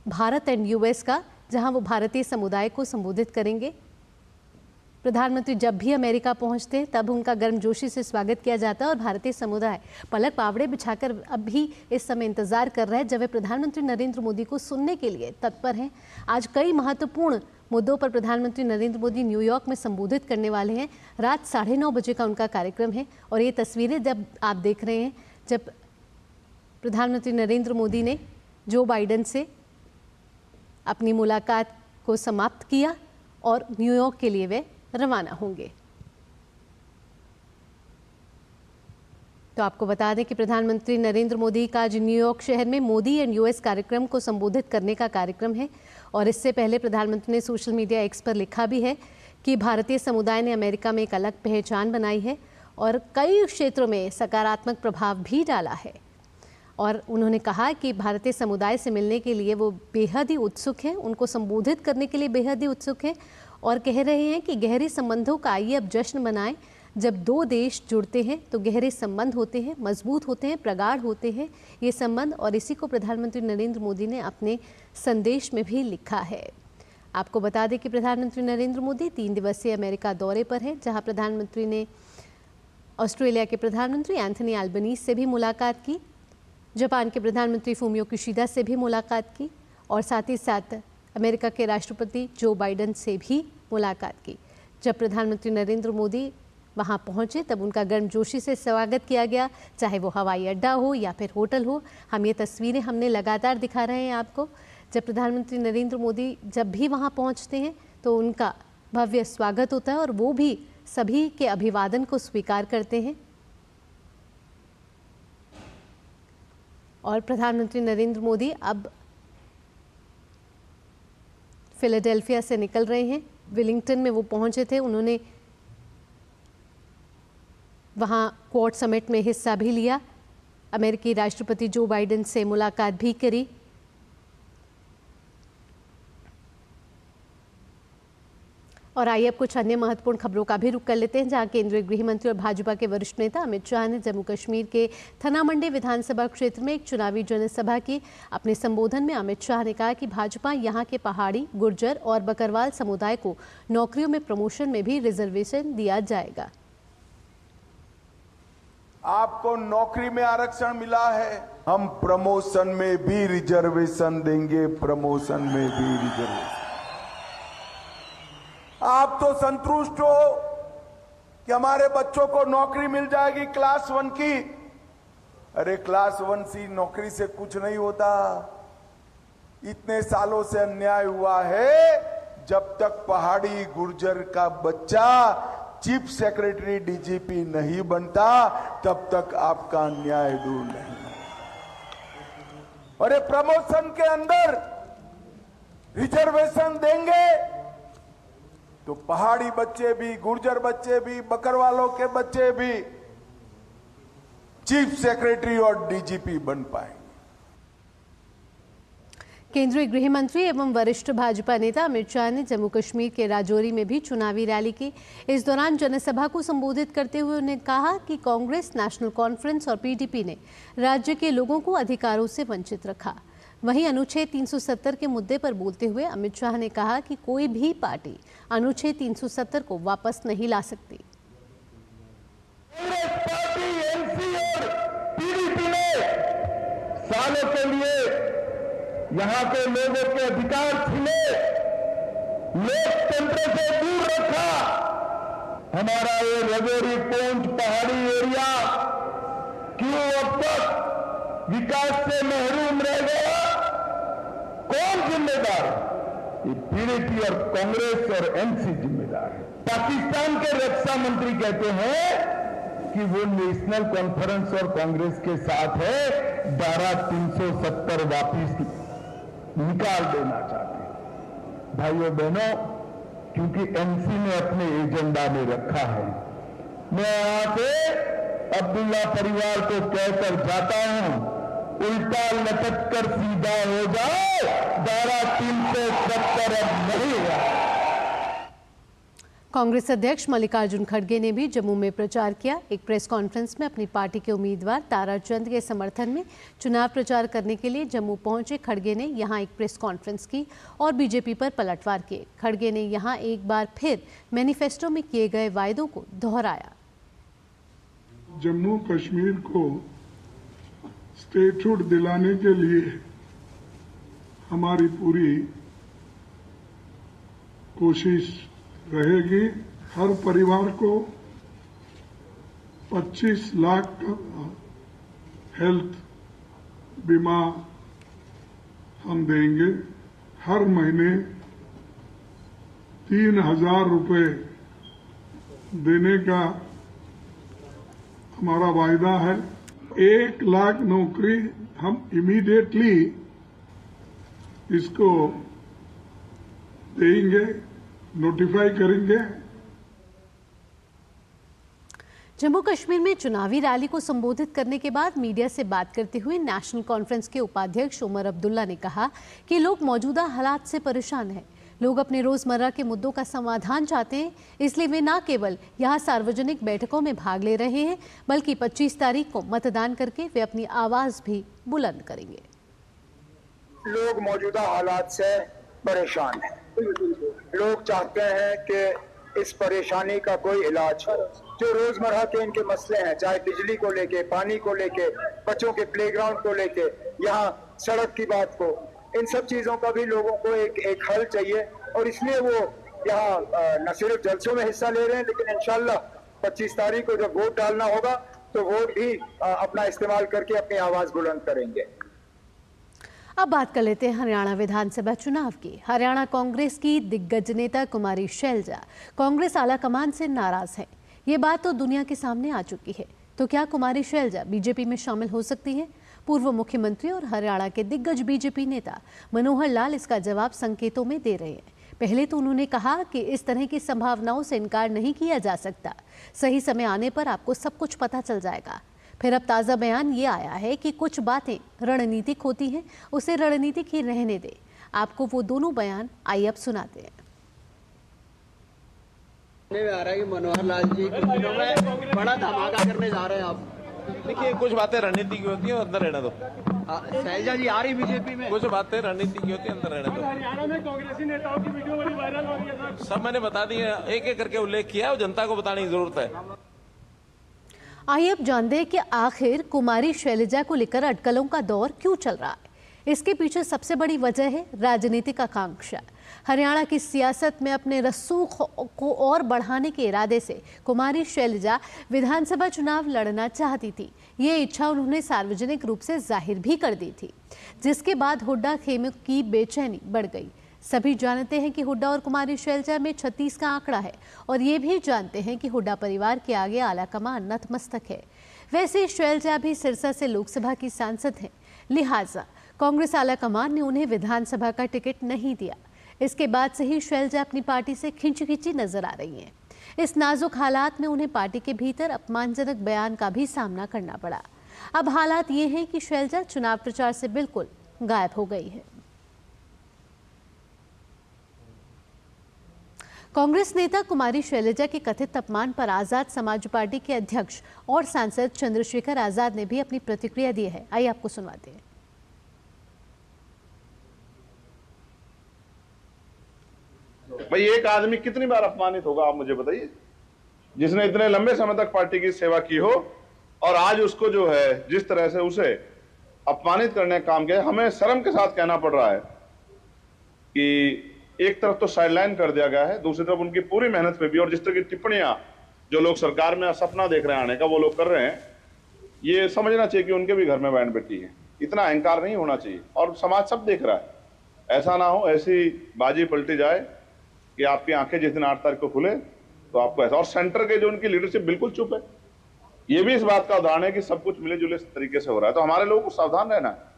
Speaker 1: भारत एंड यूएस का, जहां वो भारतीय समुदाय को संबोधित करेंगे। प्रधानमंत्री जब भी अमेरिका पहुंचते हैं तब उनका गर्मजोशी से स्वागत किया जाता है और भारतीय समुदाय पलक पावड़े बिछाकर अब भी इस समय इंतजार कर रहा है जब वे प्रधानमंत्री नरेंद्र मोदी को सुनने के लिए तत्पर हैं। आज कई महत्वपूर्ण मुद्दों पर प्रधानमंत्री नरेंद्र मोदी न्यूयॉर्क में संबोधित करने वाले हैं। रात 9:30 बजे का उनका कार्यक्रम है और ये तस्वीरें जब आप देख रहे हैं जब प्रधानमंत्री नरेंद्र मोदी ने जो बाइडेन से अपनी मुलाकात को समाप्त किया और न्यूयॉर्क के लिए वे रवाना होंगे। तो आपको बता दें कि प्रधानमंत्री नरेंद्र मोदी का आज न्यूयॉर्क शहर में मोदी एंड यूएस कार्यक्रम को संबोधित करने का कार्यक्रम है। और इससे पहले प्रधानमंत्री ने सोशल मीडिया एक्स पर लिखा भी है कि भारतीय समुदाय ने अमेरिका में एक अलग पहचान बनाई है और कई क्षेत्रों में सकारात्मक प्रभाव भी डाला है। और उन्होंने कहा कि भारतीय समुदाय से मिलने के लिए वो बेहद ही उत्सुक हैं, उनको संबोधित करने के लिए बेहद ही उत्सुक हैं और कह रहे हैं कि गहरे संबंधों का आइए अब जश्न मनाएं। जब दो देश जुड़ते हैं तो गहरे संबंध होते हैं, मजबूत होते हैं, प्रगाढ़ होते हैं ये संबंध। और इसी को प्रधानमंत्री नरेंद्र मोदी ने अपने संदेश में भी लिखा है। आपको बता दें कि प्रधानमंत्री नरेंद्र मोदी 3 दिवसीय अमेरिका दौरे पर हैं, जहां प्रधानमंत्री ने ऑस्ट्रेलिया के प्रधानमंत्री एंथनी एल्बनीज से भी मुलाकात की, जापान के प्रधानमंत्री फूमियो किशिदा से भी मुलाकात की और साथ ही साथ अमेरिका के राष्ट्रपति जो बाइडेन से भी मुलाकात की। जब प्रधानमंत्री नरेंद्र मोदी वहां पहुंचे तब उनका गर्मजोशी से स्वागत किया गया, चाहे वो हवाई अड्डा हो या फिर होटल हो। हम ये तस्वीरें हमने लगातार दिखा रहे हैं आपको। जब प्रधानमंत्री नरेंद्र मोदी जब भी वहां पहुंचते हैं तो उनका भव्य स्वागत होता है और वो भी सभी के अभिवादन को स्वीकार करते हैं। और प्रधानमंत्री नरेंद्र मोदी अब फिलाडेल्फिया से निकल रहे हैं। विलिंगटन में वो पहुंचे थे, उन्होंने वहाँ क्वाड समिट में हिस्सा भी लिया, अमेरिकी राष्ट्रपति जो बाइडेन से मुलाकात भी करी। और आइए अब कुछ अन्य महत्वपूर्ण खबरों का भी रुख कर लेते हैं, जहां केंद्रीय गृह मंत्री और भाजपा के वरिष्ठ नेता अमित शाह ने जम्मू कश्मीर के थना मंडी विधानसभा क्षेत्र में एक चुनावी जनसभा की। अपने संबोधन में अमित शाह ने कहा कि भाजपा यहां के पहाड़ी, गुर्जर और बकरवाल समुदाय को नौकरियों में प्रमोशन में भी रिजर्वेशन दिया जाएगा।
Speaker 10: आपको नौकरी में आरक्षण मिला है, हम प्रमोशन में भी रिजर्वेशन देंगे, प्रमोशन में भी रिजर्वेशन। आप तो संतुष्ट हो कि हमारे बच्चों को नौकरी मिल जाएगी क्लास 1 की। अरे क्लास 1 सी नौकरी से कुछ नहीं होता। इतने सालों से अन्याय हुआ है, जब तक पहाड़ी गुर्जर का बच्चा चीफ सेक्रेटरी डीजीपी नहीं बनता तब तक आपका अन्याय दूर नहीं। और ये प्रमोशन के अंदर रिजर्वेशन देंगे तो पहाड़ी बच्चे भी, गुर्जर बच्चे भी, बकरवालों के बच्चे भी चीफ सेक्रेटरी और डीजीपी बन पाएंगे।
Speaker 1: केंद्रीय गृह मंत्री एवं वरिष्ठ भाजपा नेता अमित शाह ने जम्मू कश्मीर के राजौरी में भी चुनावी रैली की। इस दौरान जनसभा को संबोधित करते हुए उन्होंने कहा कि कांग्रेस, नेशनल कॉन्फ्रेंस और पीडीपी ने राज्य के लोगों को अधिकारों से वंचित रखा। वहीं अनुच्छेद 370 के मुद्दे पर बोलते हुए अमित शाह ने कहा कि कोई भी पार्टी अनुच्छेद 370 को वापस नहीं ला सकती।
Speaker 10: कांग्रेस पार्टी, एनसी और पीडीपी ने सालों के लिए यहां के लोगों के अधिकार छीने, लोकतंत्र से दूर रखा। हमारा ये राजौरी, पुंछ पहाड़ी एरिया क्यों अब तक विकास से महरूम रह गया? कौन जिम्मेदार है? ये पीडीपी और कांग्रेस और एनसी जिम्मेदार है। पाकिस्तान के रक्षा मंत्री कहते हैं कि वो नेशनल कॉन्फ्रेंस और कांग्रेस के साथ है, धारा 370 वापिस निकाल देना चाहते हैं। भाइयों बहनों, क्योंकि एनसी ने अपने एजेंडा में रखा है, मैं यहां से अब्दुल्ला परिवार को कहकर जाता हूं, उल्टा लटक कर सीधा हो जाओ, धारा 370 अब नहीं है।
Speaker 1: कांग्रेस अध्यक्ष मल्लिकार्जुन खड़गे ने भी जम्मू में प्रचार किया। एक प्रेस कॉन्फ्रेंस में अपनी पार्टी के उम्मीदवार ताराचंद के समर्थन में चुनाव प्रचार करने के लिए जम्मू पहुंचे खड़गे ने यहां एक प्रेस कॉन्फ्रेंस की और बीजेपी पर पलटवार किए। खड़गे ने यहां एक बार फिर मैनिफेस्टो में किए गए वायदों को दोहराया।
Speaker 11: जम्मू कश्मीर को स्टेटहुड दिलाने के लिए हमारी पूरी कोशिश रहेगी। हर परिवार को 25 लाख का हेल्थ बीमा हम देंगे। हर महीने 3,000 रुपए देने का हमारा वायदा है। 1 लाख नौकरी हम इमीडिएटली इसको देंगे, नोटिफाई करेंगे।
Speaker 1: जम्मू कश्मीर में चुनावी रैली को संबोधित करने के बाद मीडिया से बात करते हुए नेशनल कॉन्फ्रेंस के उपाध्यक्ष उमर अब्दुल्ला ने कहा कि लोग मौजूदा हालात से परेशान हैं। लोग अपने रोजमर्रा के मुद्दों का समाधान चाहते हैं, इसलिए वे न केवल यहां सार्वजनिक बैठकों में भाग ले रहे हैं, बल्कि 25 तारीख को मतदान करके वे अपनी आवाज भी बुलंद करेंगे।
Speaker 10: लोग मौजूदा हालात से परेशान हैं। लोग चाहते हैं कि इस परेशानी का कोई इलाज हो। जो रोजमर्रा के इनके मसले हैं, चाहे बिजली को लेके, पानी को लेके, बच्चों के प्लेग्राउंड को लेके, यहाँ सड़क की बात को, इन सब चीजों का भी लोगों को एक हल चाहिए। और इसलिए वो यहाँ न सिर्फ जलसों में हिस्सा ले रहे हैं, लेकिन इंशाल्लाह 25 तारीख को जब वोट डालना होगा तो वोट भी अपना इस्तेमाल करके अपनी आवाज बुलंद करेंगे।
Speaker 1: अब बात कर लेते हैं हरियाणा विधानसभा चुनाव की। हरियाणा कांग्रेस की दिग्गज नेता कुमारी शैलजा कांग्रेस आलाकमान से नाराज है। ये बात तो दुनिया के सामने आ चुकी है। तो क्या कुमारी शैलजा बीजेपी में शामिल हो सकती है? पूर्व मुख्यमंत्री और हरियाणा के दिग्गज बीजेपी नेता मनोहर लाल इसका जवाब संकेतों में दे रहे हैं। पहले तो उन्होंने कहा कि इस तरह की संभावनाओं से इनकार नहीं किया जा सकता, सही समय आने पर आपको सब कुछ पता चल जाएगा। फिर अब ताज़ा बयान ये आया है कि कुछ बातें रणनीतिक होती हैं, उसे रणनीतिक ही रहने दें। आपको वो दोनों बयान आइए अब सुनाते हैं।
Speaker 12: में आ रहा है कि मनोहर लाल जी कुछ दिनों में बड़ा धमाका करने जा रहे हैं। आप
Speaker 13: देखिए, कुछ बातें रणनीति की होती है, अंदर रहने दो।
Speaker 12: शैलजा जी आ रही बीजेपी में।
Speaker 13: कुछ बातें रणनीति की होती है, अंदर रहने दो।
Speaker 7: हरियाणा में कांग्रेसी नेताओं की वीडियो बड़ी वायरल हो रही है।
Speaker 13: सब मैंने बता दिया, एक एक करके उल्लेख किया है, जनता को बताने की जरूरत है।
Speaker 1: आइए अब जानते हैं कि आखिर कुमारी शैलजा को लेकर अटकलों का दौर क्यों चल रहा है। इसके पीछे सबसे बड़ी वजह है राजनीतिक आकांक्षा। हरियाणा की सियासत में अपने रसूख को और बढ़ाने के इरादे से कुमारी शैलजा विधानसभा चुनाव लड़ना चाहती थी। ये इच्छा उन्होंने सार्वजनिक रूप से जाहिर भी कर दी थी, जिसके बाद हुड्डा खेमे की बेचैनी बढ़ गई। सभी जानते हैं कि हुड्डा और कुमारी शैलजा में 36 का आंकड़ा है और ये भी जानते हैं कि हुड्डा परिवार के आगे आलाकमान नतमस्तक है। वैसे शैलजा भी सिरसा से लोकसभा की सांसद हैं, लिहाजा कांग्रेस आलाकमान ने उन्हें विधानसभा का टिकट नहीं दिया। इसके बाद से ही शैलजा अपनी पार्टी से खिंची नजर आ रही हैं। इस नाजुक हालात में उन्हें पार्टी के भीतर अपमानजनक बयान का भी सामना करना पड़ा। अब हालात ये हैं कि शैलजा चुनाव प्रचार से बिल्कुल गायब हो गई है। कांग्रेस नेता कुमारी शैलजा के कथित अपमान पर आजाद समाज पार्टी के अध्यक्ष और सांसद चंद्रशेखर आजाद ने भी अपनी प्रतिक्रिया दी है। आइए आपको सुनवाते हैं।
Speaker 14: भाई एक आदमी कितनी बार अपमानित होगा, आप मुझे बताइए, जिसने इतने लंबे समय तक पार्टी की सेवा की हो और आज उसको जो है जिस तरह से उसे अपमानित करने का काम किया। हमें शर्म के साथ कहना पड़ रहा है कि एक तरफ तो साइडलाइन कर दिया गया है, दूसरी तरफ उनकी पूरी मेहनत पे भी, और जिस तरह की टिप्पणियां जो लोग सरकार में सपना देख रहे हैं आने का वो लोग कर रहे हैं, ये समझना चाहिए कि उनके भी घर में बहन बेटी है। इतना अहंकार नहीं होना चाहिए और समाज सब देख रहा है। ऐसा ना हो ऐसी बाजी पलटी जाए कि आपकी आंखें जिस दिन 8 तारीख को खुले तो आपको ऐसा। और सेंटर के जो उनकी लीडरशिप बिल्कुल चुप है, ये भी इस बात का उदाहरण है कि सब कुछ मिले जुले तरीके से हो रहा है। तो हमारे लोगों को सावधान रहना है।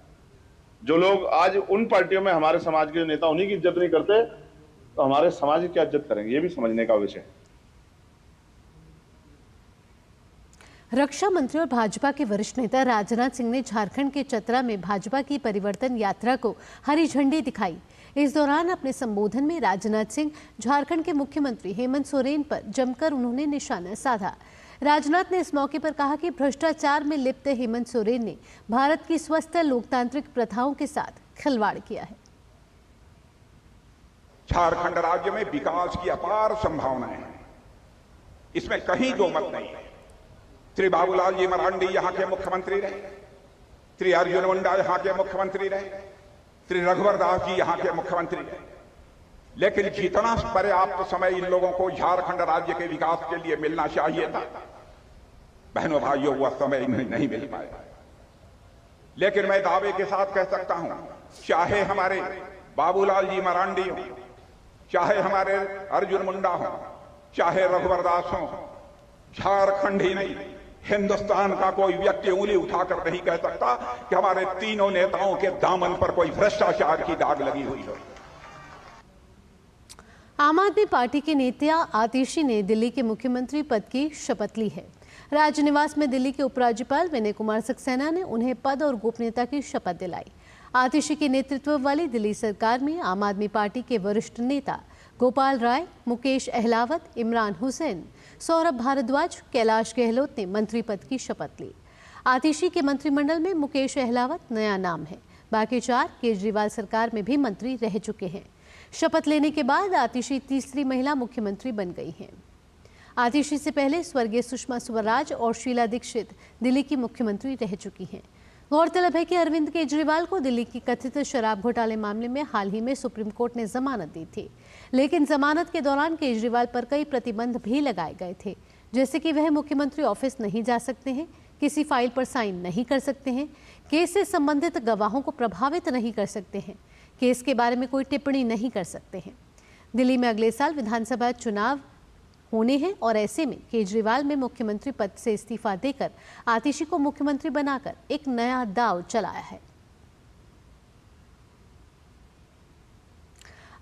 Speaker 14: जो लोग आज उन पार्टियों में हमारे समाज के नेता उन्हीं की इज्जत नहीं करते तो हमारे समाज की क्या इज्जत करेंगे, ये भी समझने का विषय है।
Speaker 1: रक्षा मंत्री और भाजपा के वरिष्ठ नेता राजनाथ सिंह ने झारखंड के चतरा में भाजपा की परिवर्तन यात्रा को हरी झंडी दिखाई। इस दौरान अपने संबोधन में राजनाथ सिंह झारखंड के मुख्यमंत्री हेमंत सोरेन पर जमकर उन्होंने निशाना साधा। राजनाथ ने इस मौके पर कहा कि भ्रष्टाचार में लिप्त हेमंत सोरेन ने भारत की स्वस्थ लोकतांत्रिक प्रथाओं के साथ खिलवाड़ किया है।
Speaker 15: झारखंड राज्य में विकास की अपार संभावनाएं हैं, इसमें कहीं दो मत नहीं है। श्री बाबूलाल जी मरांडी यहां के मुख्यमंत्री रहे, श्री अर्जुन मुंडा यहां के मुख्यमंत्री रहे, श्री रघुवर दास जी यहां के मुख्यमंत्री रहे, लेकिन जितना पर्याप्त समय इन लोगों को झारखंड राज्य के विकास के लिए मिलना चाहिए था, बहनों भाइयों, वह समय इन्हें नहीं मिल पाया। लेकिन मैं दावे के साथ कह सकता हूं, चाहे हमारे बाबूलाल जी मरांडी हो, चाहे हमारे अर्जुन मुंडा हो, चाहे रघुवर दास हो, झारखंड ही नहीं हिंदुस्तान का कोई व्यक्ति उंगली उठाकर नहीं कह सकता कि हमारे तीनों नेताओं के दामन पर कोई भ्रष्टाचार की दाग लगी हुई है।
Speaker 1: आम आदमी पार्टी के नेता आतिशी ने दिल्ली के मुख्यमंत्री पद की शपथ ली है। राजनिवास में दिल्ली के उपराज्यपाल विनय कुमार सक्सेना ने उन्हें पद और गोपनीयता की शपथ दिलाई। आतिशी के नेतृत्व वाली दिल्ली सरकार में आम आदमी पार्टी के वरिष्ठ नेता गोपाल राय, मुकेश अहलावत, इमरान हुसैन, सौरभ भारद्वाज, कैलाश गहलोत ने मंत्री पद की शपथ ली। आतिशी के मंत्रिमंडल में मुकेश अहलावत नया नाम है। बाकी 4 केजरीवाल सरकार में भी मंत्री रह चुके हैं। शपथ लेने के बाद आतिशी तीसरी महिला मुख्यमंत्री बन गई हैं। आतिशी से पहले स्वर्गीय सुषमा स्वराज और शीला दीक्षित दिल्ली की मुख्यमंत्री रह चुकी हैं। गौरतलब है कि अरविंद केजरीवाल को दिल्ली की कथित शराब घोटाले मामले में हाल ही में सुप्रीम कोर्ट ने जमानत दी थी, लेकिन जमानत के दौरान केजरीवाल पर कई प्रतिबंध भी लगाए गए थे, जैसे कि वह मुख्यमंत्री ऑफिस नहीं जा सकते हैं, किसी फाइल पर साइन नहीं कर सकते हैं, केस से संबंधित गवाहों को प्रभावित नहीं कर सकते हैं, केस के बारे में कोई टिप्पणी नहीं कर सकते हैं। दिल्ली में अगले साल विधानसभा चुनाव होने हैं और ऐसे में केजरीवाल में मुख्यमंत्री पद से इस्तीफा देकर आतिशी को मुख्यमंत्री बनाकर एक नया दांव चलाया है।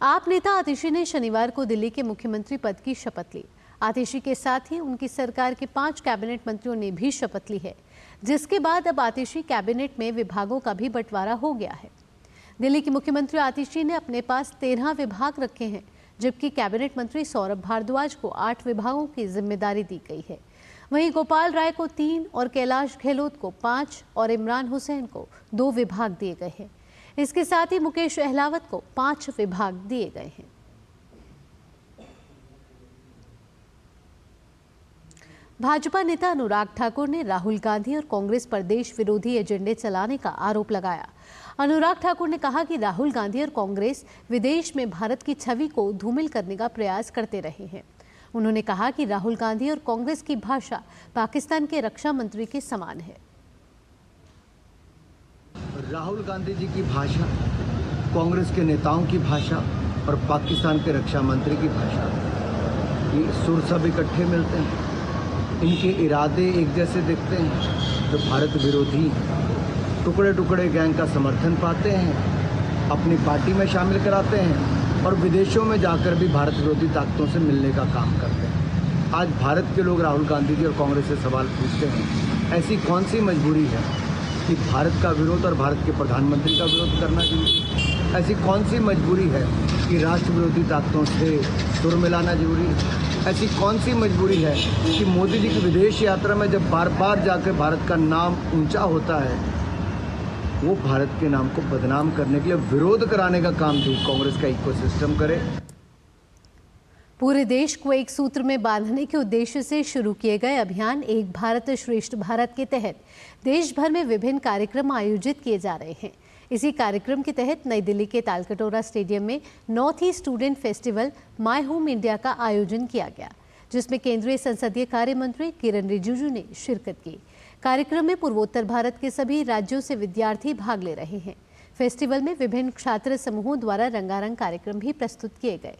Speaker 1: आप नेता आतिशी ने शनिवार को दिल्ली के मुख्यमंत्री पद की शपथ ली। आतिशी के साथ ही उनकी सरकार के 5 कैबिनेट मंत्रियों ने भी शपथ ली है, जिसके बाद अब आतिशी कैबिनेट में विभागों का भी बंटवारा हो गया है। दिल्ली के मुख्यमंत्री आतिशी ने अपने पास 13 विभाग रखे हैं, जबकि कैबिनेट मंत्री सौरभ भारद्वाज को 8 विभागों की जिम्मेदारी दी गई है। वहीं गोपाल राय को 3 और कैलाश गहलोत को 5 और इमरान हुसैन को 2 विभाग दिए गए हैं। इसके साथ ही मुकेश अहलावत को 5 विभाग दिए गए हैं। भाजपा नेता अनुराग ठाकुर ने राहुल गांधी और कांग्रेस पर देश विरोधी एजेंडे चलाने का आरोप लगाया। अनुराग ठाकुर ने कहा कि राहुल गांधी और कांग्रेस विदेश में भारत की छवि को धूमिल करने का प्रयास करते रहे हैं। उन्होंने कहा कि राहुल गांधी और कांग्रेस की भाषा पाकिस्तान के रक्षा मंत्री के समान है।
Speaker 16: राहुल गांधी जी की भाषा, कांग्रेस के नेताओं की भाषा और पाकिस्तान के रक्षा मंत्री की भाषा, ये सुर सब इकट्ठे मिलते हैं। इनके इरादे एक जैसे दिखते हैं। तो भारत विरोधी टुकड़े टुकड़े गैंग का समर्थन पाते हैं, अपनी पार्टी में शामिल कराते हैं और विदेशों में जाकर भी भारत विरोधी ताकतों से मिलने का काम करते हैं। आज भारत के लोग राहुल गांधी जी और कांग्रेस से सवाल पूछते हैं, ऐसी कौन सी मजबूरी है कि भारत का विरोध और भारत के प्रधानमंत्री का विरोध करना जरूरी है? ऐसी कौन सी मजबूरी है कि राष्ट्र विरोधी ताकतों से सुर मिलाना जरूरी है? ऐसी कौन सी मजबूरी है कि मोदी जी की विदेश यात्रा में जब बार बार जाकर भारत का नाम ऊंचा होता है, वो भारत के नाम को बदनाम करने के लिए विरोध कराने का काम भी कांग्रेस का इकोसिस्टम करे।
Speaker 1: पूरे देश को एक सूत्र में बांधने के उद्देश्य से शुरू किए गए अभियान एक भारत श्रेष्ठ भारत के तहत देश भर में विभिन्न कार्यक्रम आयोजित किए जा रहे हैं। इसी कार्यक्रम के तहत नई दिल्ली के तालकटोरा स्टेडियम में north east student festival my home India का आयोजन किया गया, जिसमें केंद्रीय संसदीय कार्य मंत्री किरण रिजिजू ने शिरकत की। कार्यक्रम में पूर्वोत्तर भारत के सभी राज्यों से विद्यार्थी भाग ले रहे हैं। फेस्टिवल में विभिन्न छात्र समूहों द्वारा रंगारंग कार्यक्रम भी प्रस्तुत किए गए।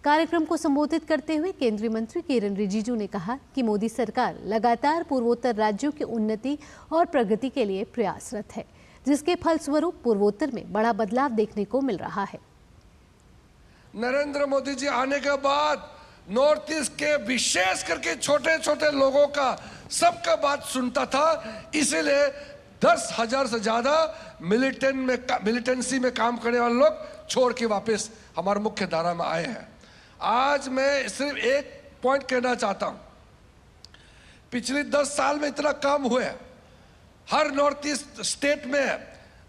Speaker 1: कार्यक्रम को संबोधित करते हुए केंद्रीय मंत्री किरण रिजिजू ने कहा कि मोदी सरकार लगातार पूर्वोत्तर राज्यों की उन्नति और प्रगति के लिए प्रयासरत है, जिसके फलस्वरूप पूर्वोत्तर में बड़ा बदलाव देखने को मिल रहा है।
Speaker 17: नरेंद्र मोदी जी आने के बाद नॉर्थ ईस्ट के विशेष करके छोटे छोटे लोगों का सबका बात सुनता था, इसीलिए 10,000 से ज्यादा मिलिटेंसी में काम करने वाले लोग छोड़ के वापस हमारे मुख्य धारा में आए हैं। आज मैं सिर्फ एक पॉइंट कहना चाहता हूं, पिछले 10 साल में इतना काम हुआ है। हर नॉर्थ ईस्ट स्टेट में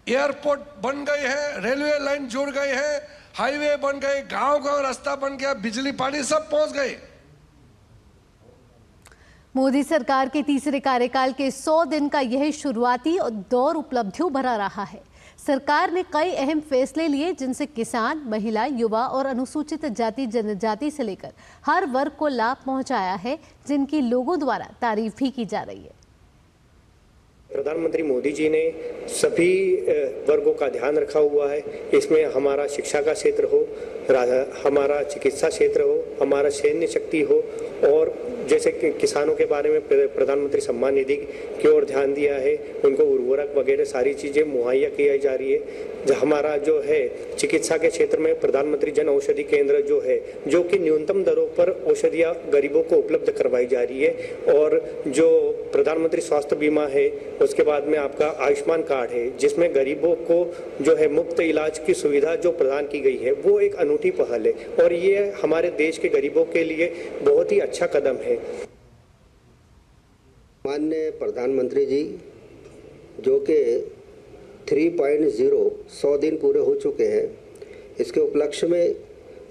Speaker 17: एयरपोर्ट बन गए हैं, रेलवे लाइन जुड़ गए हैं, हाईवे बन गए, गांव-गांव रास्ता बन गया, बिजली पानी सब पहुंच गए।
Speaker 1: मोदी सरकार के तीसरे कार्यकाल के 100 दिन का यह शुरुआती दौर उपलब्धियों भरा रहा है। सरकार ने कई अहम फैसले लिए, जिनसे किसान, महिला, युवा और अनुसूचित जाति जनजाति से लेकर हर वर्ग को लाभ पहुंचाया है, जिनकी लोगों द्वारा तारीफ भी की जा रही है।
Speaker 18: प्रधानमंत्री मोदी जी ने सभी वर्गों का ध्यान रखा हुआ है। इसमें हमारा शिक्षा का क्षेत्र हो, हमारा चिकित्सा क्षेत्र हो, हमारा सैन्य शक्ति हो, और जैसे कि किसानों के बारे में प्रधानमंत्री सम्मान निधि की ओर ध्यान दिया है, उनको उर्वरक वगैरह सारी चीज़ें मुहैया की जा रही है। हमारा जो है चिकित्सा के क्षेत्र में प्रधानमंत्री जन औषधि केंद्र जो है, जो कि न्यूनतम दरों पर औषधियाँ गरीबों को उपलब्ध करवाई जा रही है, और जो प्रधानमंत्री स्वास्थ्य बीमा है, उसके बाद में आपका आयुष्मान कार्ड है, जिसमें गरीबों को जो है मुफ्त इलाज की सुविधा जो प्रदान की गई है, वो एक अनूठी पहल है और ये हमारे देश के गरीबों के लिए बहुत ही अच्छा कदम है।
Speaker 19: माननीय प्रधानमंत्री जी जो कि 3.0 100 दिन पूरे हो चुके हैं, इसके उपलक्ष्य में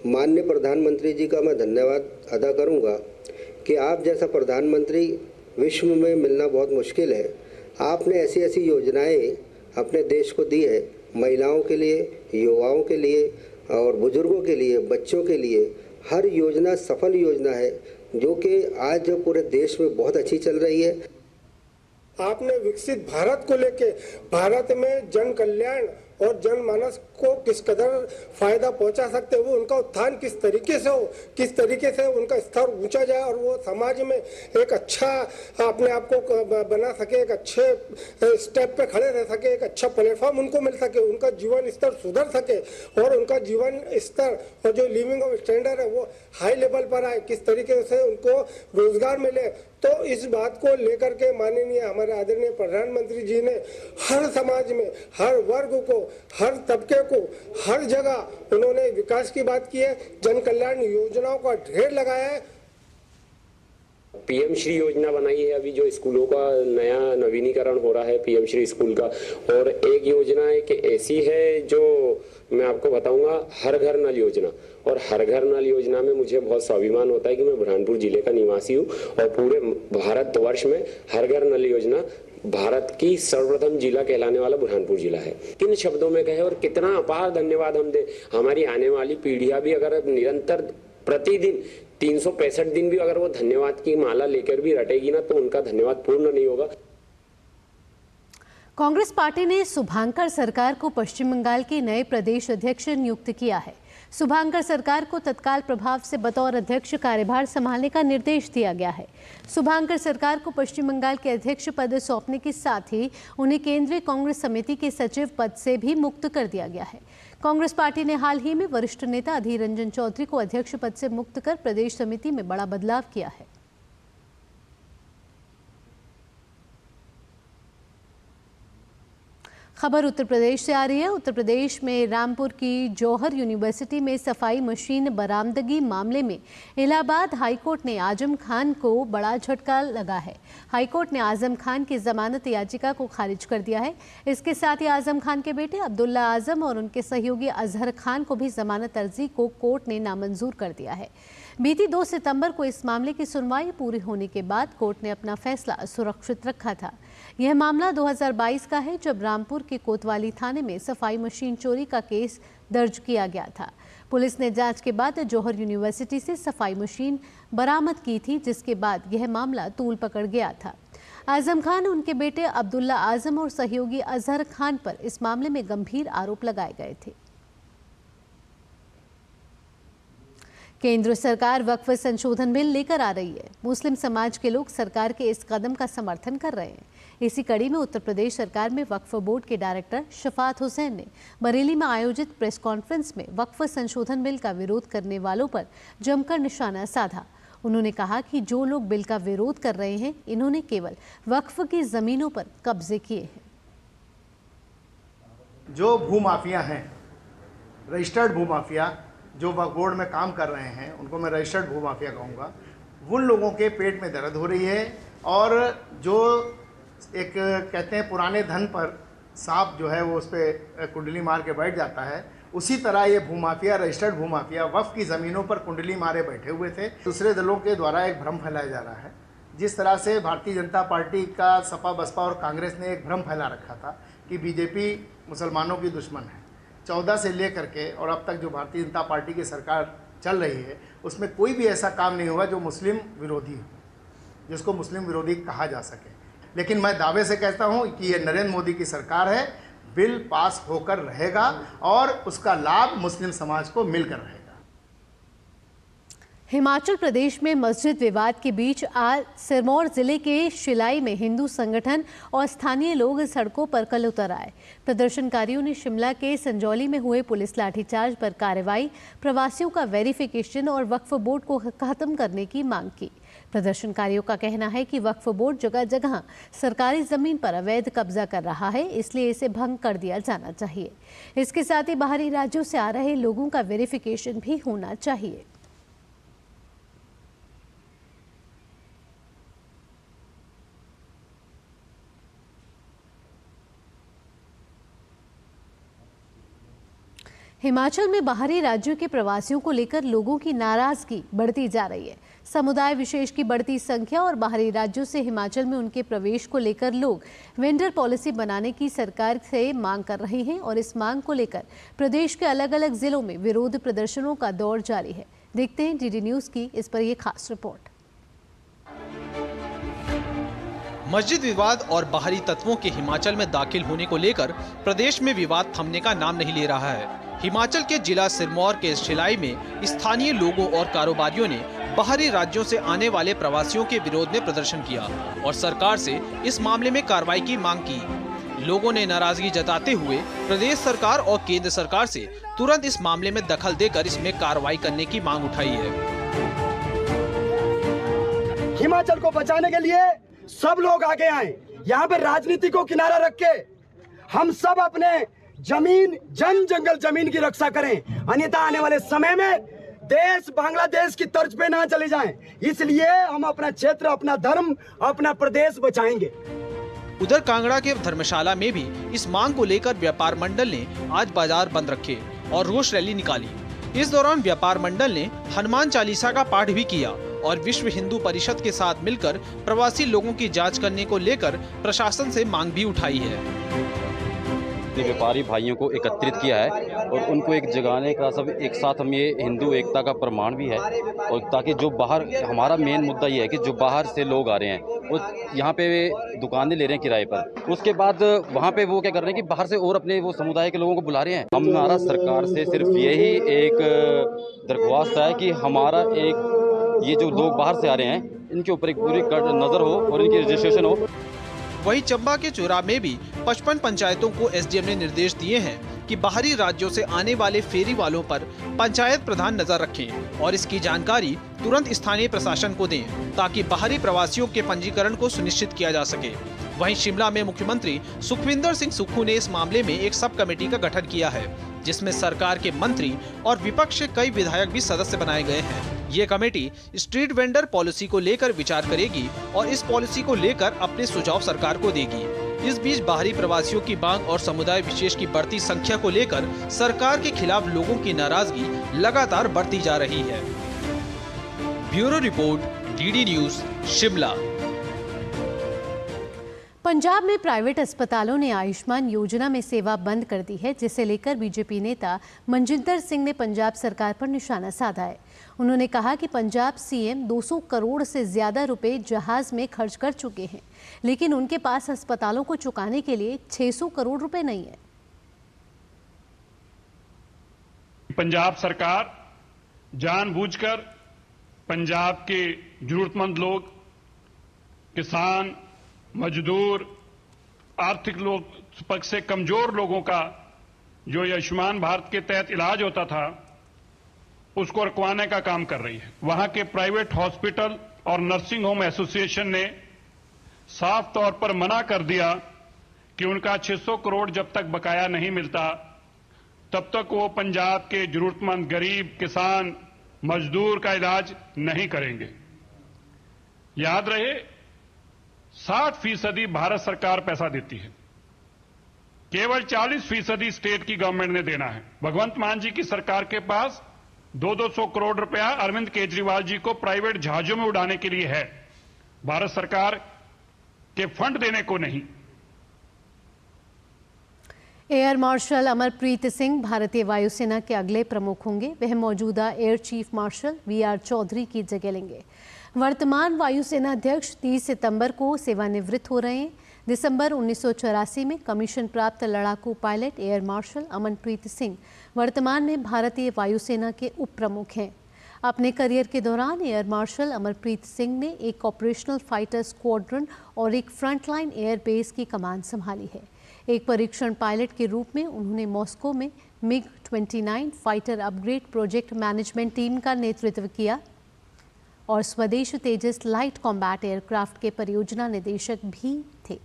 Speaker 19: माननीय प्रधानमंत्री जी का मैं धन्यवाद अदा करूंगा कि आप जैसा प्रधानमंत्री विश्व में मिलना बहुत मुश्किल है। आपने ऐसी ऐसी योजनाएं अपने देश को दी है, महिलाओं के लिए, युवाओं के लिए और बुजुर्गों के लिए, बच्चों के लिए। हर योजना सफल योजना है जो कि आज पूरे देश में बहुत अच्छी चल रही है।
Speaker 20: आपने विकसित भारत को लेके भारत में जन कल्याण और जनमानस को किस कदर फायदा पहुंचा सकते हो, उनका उत्थान किस तरीके से हो, किस तरीके से उनका स्तर ऊंचा जाए और वो समाज में एक अच्छा अपने आप को बना सके, एक अच्छे स्टेप पे खड़े रह सके, एक अच्छा प्लेटफॉर्म उनको मिल सके, उनका जीवन स्तर सुधर सके और उनका जीवन स्तर और जो लिविंग ऑफ स्टैंडर्ड है वो हाई लेवल पर आए, किस तरीके से उनको रोजगार मिले। तो इस बात को लेकर के माननीय हमारे आदरणीय प्रधानमंत्री जी ने हर समाज में, हर वर्ग को, हर तबके को, हर जगह उन्होंने विकास की बात की है, जन कल्याण योजनाओं का ढेर लगाया है।
Speaker 18: पीएम श्री योजना बनाई है अभी जो स्कूलों का नया नवीनीकरण हो रहा है पीएम श्री स्कूल का, और एक योजना एक ऐसी है जो मैं आपको बताऊंगा, हर घर नल योजना। और हर घर नल योजना में मुझे बहुत स्वाभिमान होता है कि मैं बुरहानपुर जिले का निवासी हूँ और पूरे भारतवर्ष में हर घर नल योजना भारत की सर्वप्रथम जिला कहलाने वाला बुरहानपुर जिला है। किन शब्दों में कहे और कितना अपार धन्यवाद हम दे, हमारी आने वाली पीढ़ियां भी अगर निरंतर प्रतिदिन 365 दिन भी अगर वो धन्यवाद की माला लेकर भी रटेगी ना, तो उनका धन्यवाद पूर्ण नहीं होगा।
Speaker 1: कांग्रेस पार्टी ने शुभांकर सरकार को पश्चिम बंगाल के नए प्रदेश अध्यक्ष नियुक्त किया है। शुभांकर सरकार को तत्काल प्रभाव से बतौर अध्यक्ष कार्यभार संभालने का निर्देश दिया गया है। शुभांकर सरकार को पश्चिम बंगाल के अध्यक्ष पद सौंपने के साथ ही उन्हें केंद्रीय कांग्रेस समिति के सचिव पद से भी मुक्त कर दिया गया है। कांग्रेस पार्टी ने हाल ही में वरिष्ठ नेता अधीर रंजन चौधरी को अध्यक्ष पद से मुक्त कर प्रदेश समिति में बड़ा बदलाव किया है। खबर उत्तर प्रदेश से आ रही है। उत्तर प्रदेश में रामपुर की जौहर यूनिवर्सिटी में सफाई मशीन बरामदगी मामले में इलाहाबाद हाईकोर्ट ने आजम खान को बड़ा झटका लगा है। हाईकोर्ट ने आजम खान की जमानत याचिका को खारिज कर दिया है। इसके साथ ही आजम खान के बेटे अब्दुल्ला आजम और उनके सहयोगी अजहर खान को भी जमानत अर्जी को कोर्ट ने नामंजूर कर दिया है। बीती 2 सितंबर को इस मामले की सुनवाई पूरी होने के बाद कोर्ट ने अपना फैसला सुरक्षित रखा था। यह मामला 2022 का है, जब रामपुर के कोतवाली थाने में सफाई मशीन चोरी का केस दर्ज किया गया था। पुलिस ने जांच के बाद जौहर यूनिवर्सिटी से सफाई मशीन बरामद की थी, जिसके बाद यह मामला तूल पकड़ गया था। आजम खान, उनके बेटे अब्दुल्ला आजम और सहयोगी अजहर खान पर इस मामले में गंभीर आरोप लगाए गए थे। केंद्र सरकार वक्फ संशोधन बिल लेकर आ रही है। मुस्लिम समाज के लोग सरकार के इस कदम का समर्थन कर रहे हैं। इसी कड़ी में उत्तर प्रदेश सरकार में वक्फ बोर्ड के डायरेक्टर शफात हुसैन ने बरेली में आयोजित प्रेस कॉन्फ्रेंस में वक्फ संशोधन बिल का विरोध करने वालों पर जमकर निशाना साधा। उन्होंने कहा कि जो लोग बिल का विरोध कर रहे हैं, इन्होंने केवल वक्फ की जमीनों पर कब्जे किए हैं।
Speaker 21: जो भूमाफिया हैं, रजिस्टर्ड भूमाफिया जो वक्फ बोर्ड में काम कर रहे हैं, उनको मैं रजिस्टर्ड भूमाफिया कहूँगा, उन लोगों के पेट में दर्द हो रही है। और जो एक कहते हैं पुराने धन पर सांप जो है वो उस पर कुंडली मार के बैठ जाता है, उसी तरह ये भूमाफिया, रजिस्टर्ड भूमाफिया वक्फ की ज़मीनों पर कुंडली मारे बैठे हुए थे। दूसरे दलों के द्वारा एक भ्रम फैलाया जा रहा है। जिस तरह से भारतीय जनता पार्टी का सपा, बसपा और कांग्रेस ने एक भ्रम फैला रखा था कि बीजेपी मुसलमानों की दुश्मन है। 14 से लेकर के और अब तक जो भारतीय जनता पार्टी की सरकार चल रही है, उसमें कोई भी ऐसा काम नहीं हुआ जो मुस्लिम विरोधी हो, जिसको मुस्लिम विरोधी कहा जा सके। लेकिन मैं दावे से कहता हूं कि ये नरेंद्र मोदी की सरकार है, बिल पास होकर रहेगा और उसका लाभ मुस्लिम समाज को मिलकर रहेगा।
Speaker 1: हिमाचल प्रदेश में मस्जिद विवाद के बीच आज सिरमौर जिले के शिलाई में हिंदू संगठन और स्थानीय लोग सड़कों पर कल उतर आए। प्रदर्शनकारियों ने शिमला के संजौली में हुए पुलिस लाठीचार्ज पर कार्रवाई, प्रवासियों का वेरिफिकेशन और वक्फ बोर्ड को खत्म करने की मांग की। प्रदर्शनकारियों का कहना है कि वक्फ बोर्ड जगह जगह सरकारी जमीन पर अवैध कब्जा कर रहा है, इसलिए इसे भंग कर दिया जाना चाहिए। इसके साथ ही बाहरी राज्यों से आ रहे लोगों का वेरिफिकेशन भी होना चाहिए। हिमाचल में बाहरी राज्यों के प्रवासियों को लेकर लोगों की नाराजगी बढ़ती जा रही है। समुदाय विशेष की बढ़ती संख्या और बाहरी राज्यों से हिमाचल में उनके प्रवेश को लेकर लोग वेंडर पॉलिसी बनाने की सरकार से मांग कर रहे हैं और इस मांग को लेकर प्रदेश के अलग अलग जिलों में विरोध प्रदर्शनों का दौर जारी है। देखते हैं डीडी न्यूज की इस पर यह खास रिपोर्ट।
Speaker 22: मस्जिद विवाद और बाहरी तत्वों के हिमाचल में दाखिल होने को लेकर प्रदेश में विवाद थमने का नाम नहीं ले रहा है। हिमाचल के जिला सिरमौर के शिलाई में स्थानीय लोगों और कारोबारियों ने बाहरी राज्यों से आने वाले प्रवासियों के विरोध में प्रदर्शन किया और सरकार से इस मामले में कार्रवाई की मांग की। लोगों ने नाराजगी जताते हुए प्रदेश सरकार और केंद्र सरकार से तुरंत इस मामले में दखल देकर इसमें कार्रवाई करने की मांग उठाई है।
Speaker 23: हिमाचल को बचाने के लिए सब लोग आगे आए। यहाँ पे राजनीति को किनारा रख के हम सब अपने जमीन, जंगल जमीन की रक्षा करें, अन्यथा आने वाले समय में देश बांग्लादेश की तर्ज पे ना चले जाएं। इसलिए हम अपना क्षेत्र, अपना धर्म, अपना प्रदेश बचाएंगे।
Speaker 22: उधर कांगड़ा के धर्मशाला में भी इस मांग को लेकर व्यापार मंडल ने आज बाजार बंद रखे और रोष रैली निकाली। इस दौरान व्यापार मंडल ने हनुमान चालीसा का पाठ भी किया और विश्व हिंदू परिषद के साथ मिलकर प्रवासी लोगों की जांच करने को लेकर प्रशासन से मांग भी उठाई है।
Speaker 2: व्यापारी भाइयों को एकत्रित किया है और उनको एक जगाने का, सब एक साथ हम, ये हिंदू एकता का प्रमाण भी है। और ताकि जो बाहर, हमारा मेन मुद्दा ये है कि जो बाहर से लोग आ रहे हैं वो यहाँ पे दुकानें ले रहे हैं किराए पर, उसके बाद वहाँ पे वो क्या कर रहे हैं कि बाहर से और अपने वो समुदाय के लोगों को बुला रहे हैं। हमारा सरकार से सिर्फ यही एक दरख्वास्त है कि हमारा एक, ये जो लोग बाहर से आ रहे हैं इनके ऊपर एक पूरी नज़र हो और इनकी रजिस्ट्रेशन हो।
Speaker 22: वहीं चंबा के चोरा में भी 55 पंचायतों को एसडीएम ने निर्देश दिए हैं कि बाहरी राज्यों से आने वाले फेरी वालों पर पंचायत प्रधान नजर रखें और इसकी जानकारी तुरंत स्थानीय प्रशासन को दें ताकि बाहरी प्रवासियों के पंजीकरण को सुनिश्चित किया जा सके। वहीं शिमला में मुख्यमंत्री सुखविंदर सिंह सुक्खू ने इस मामले में एक सब कमेटी का गठन किया है जिसमें सरकार के मंत्री और विपक्ष के कई विधायक भी सदस्य बनाए गए हैं। ये कमेटी स्ट्रीट वेंडर पॉलिसी को लेकर विचार करेगी और इस पॉलिसी को लेकर अपने सुझाव सरकार को देगी। इस बीच बाहरी प्रवासियों की मांग और समुदाय विशेष की बढ़ती संख्या को लेकर सरकार के खिलाफ लोगों की नाराजगी लगातार बढ़ती जा रही है। Bureau report, DD news, Shimla.
Speaker 1: Punjab में प्राइवेट अस्पतालों ने आयुष्मान योजना में सेवा बंद कर दी है, जिसे लेकर बीजेपी नेता मनजिंदर सिंह ने पंजाब सरकार पर निशाना साधा है। उन्होंने कहा कि पंजाब सीएम 200 करोड़ से ज्यादा रुपए जहाज में खर्च कर चुके हैं, लेकिन उनके पास अस्पतालों को चुकाने के लिए 600 करोड़ रुपए नहीं है।
Speaker 11: पंजाब सरकार जानबूझकर पंजाब के जरूरतमंद लोग, किसान, मजदूर, आर्थिक लोग, पक्ष से कमजोर लोगों का जो आयुष्मान भारत के तहत इलाज होता था उसको रुकवाने का काम कर रही है। वहां के प्राइवेट हॉस्पिटल और नर्सिंग होम एसोसिएशन ने साफ तौर पर मना कर दिया कि उनका 600 करोड़ जब तक बकाया नहीं मिलता तब तक वो पंजाब के जरूरतमंद गरीब, किसान, मजदूर का इलाज नहीं करेंगे। याद रहे, 60% भारत सरकार पैसा देती है, केवल 40% स्टेट की गवर्नमेंट ने देना है। भगवंत मान जी की सरकार के पास 200 करोड़ रुपया अरविंद केजरीवाल जी को प्राइवेट जहाजों में उड़ाने के लिए है, भारत सरकार के फंड देने को नहीं।
Speaker 1: एयर मार्शल अमरप्रीत सिंह भारतीय वायुसेना के अगले प्रमुख होंगे। वह मौजूदा air chief marshal VR Chaudhary की जगह लेंगे। वर्तमान वायुसेना अध्यक्ष 30 सितंबर को सेवानिवृत्त हो रहे हैं। दिसंबर 1984 में कमीशन प्राप्त लड़ाकू pilot air marshal Amarpreet Singh वर्तमान में भारतीय वायुसेना के उप प्रमुख हैं। अपने करियर के दौरान एयर मार्शल अमरप्रीत सिंह ने एक ऑपरेशनल फाइटर स्क्वाड्रन और एक फ्रंटलाइन एयर बेस की कमान संभाली है। एक परीक्षण पायलट के रूप में उन्होंने मॉस्को में MiG-29 fighter upgrade project management team का नेतृत्व किया और स्वदेश तेजस लाइट कॉम्बैट एयरक्राफ्ट के परियोजना निदेशक भी थे।